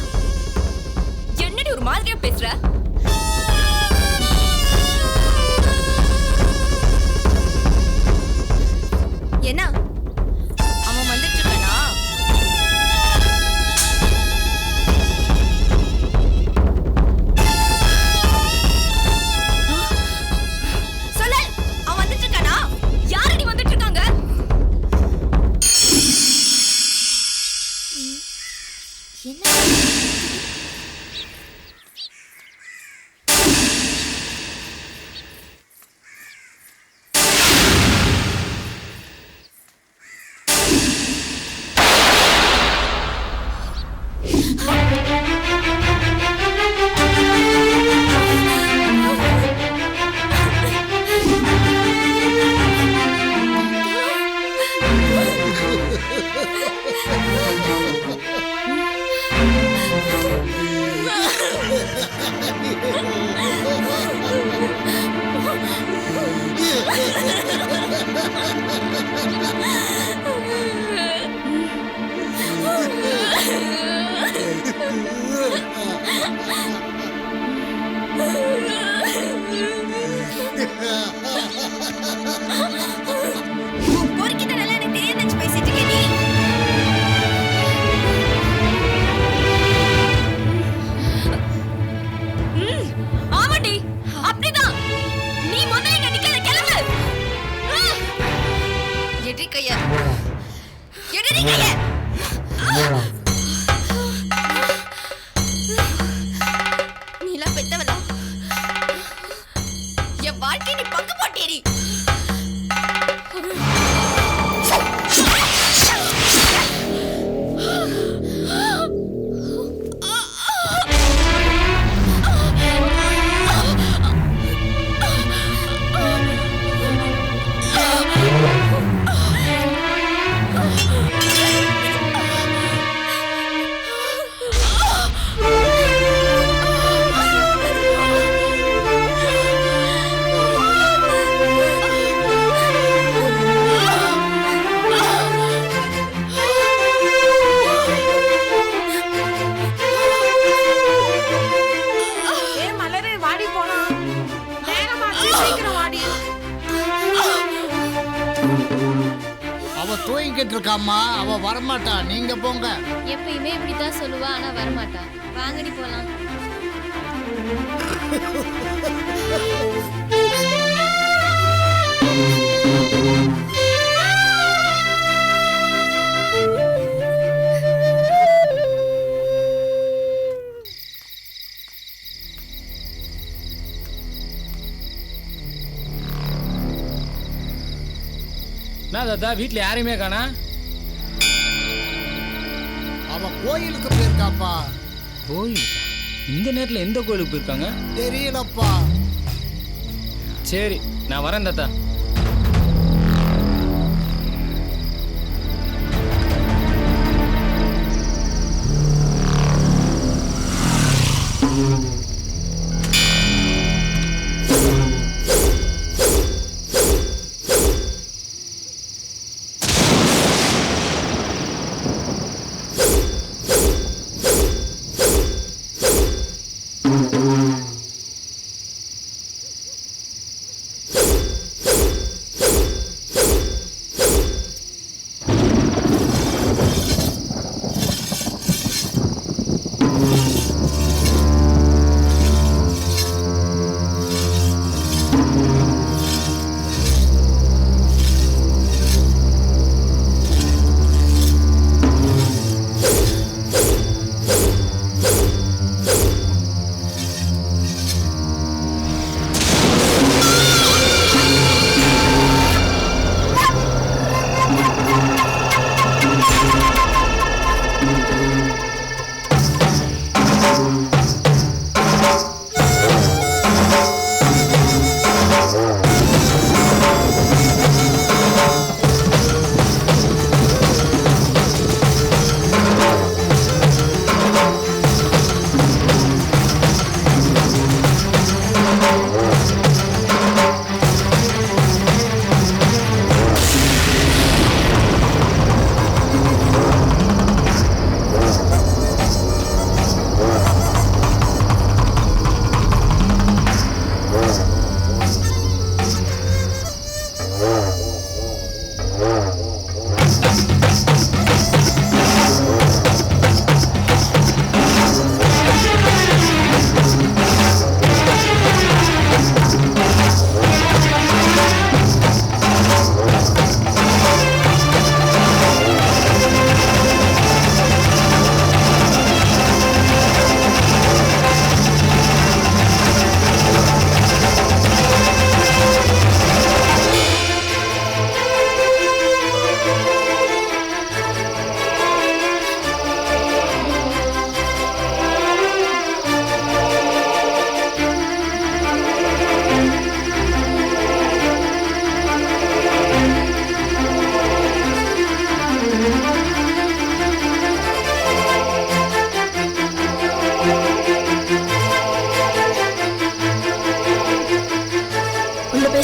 நீ பங்கு போட்டேரி. அவ தூங்கிட்டு இருக்காமா, அவ வரமாட்டா. நீங்க போங்க. எப்பயுமே இப்படித்தான் சொல்லுவா, ஆனா வரமாட்டா. வாங்கடி போலாம். என்ன தாத்தா வீட்டில் யாரையுமே காணா? அவ கோயிலுக்கு போயிருக்காப்பா. கோயிலுக்கா? இந்த நேரத்தில் எந்த கோயிலுக்கு போயிருக்காங்க தெரியலப்பா. சரி நான் வரேன் தாத்தா.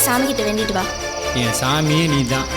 சாமி கிட்ட வேண்டிட்டு வா. என் சாமியே நீ தான்.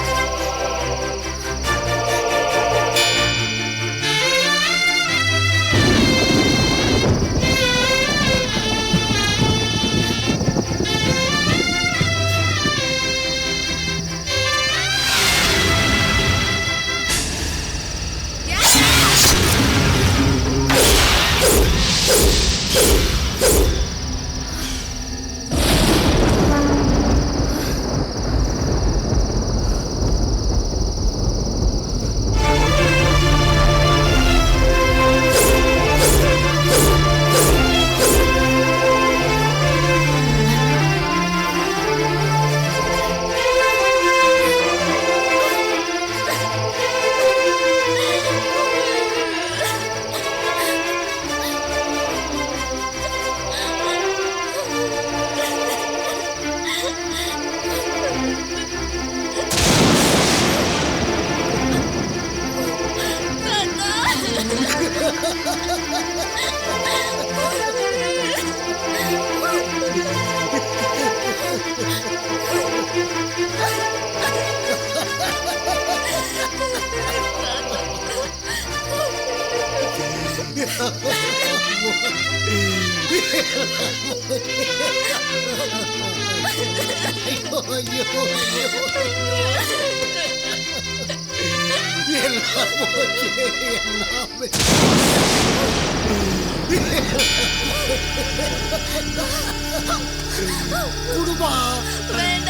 குடும்பா வேண்டாம்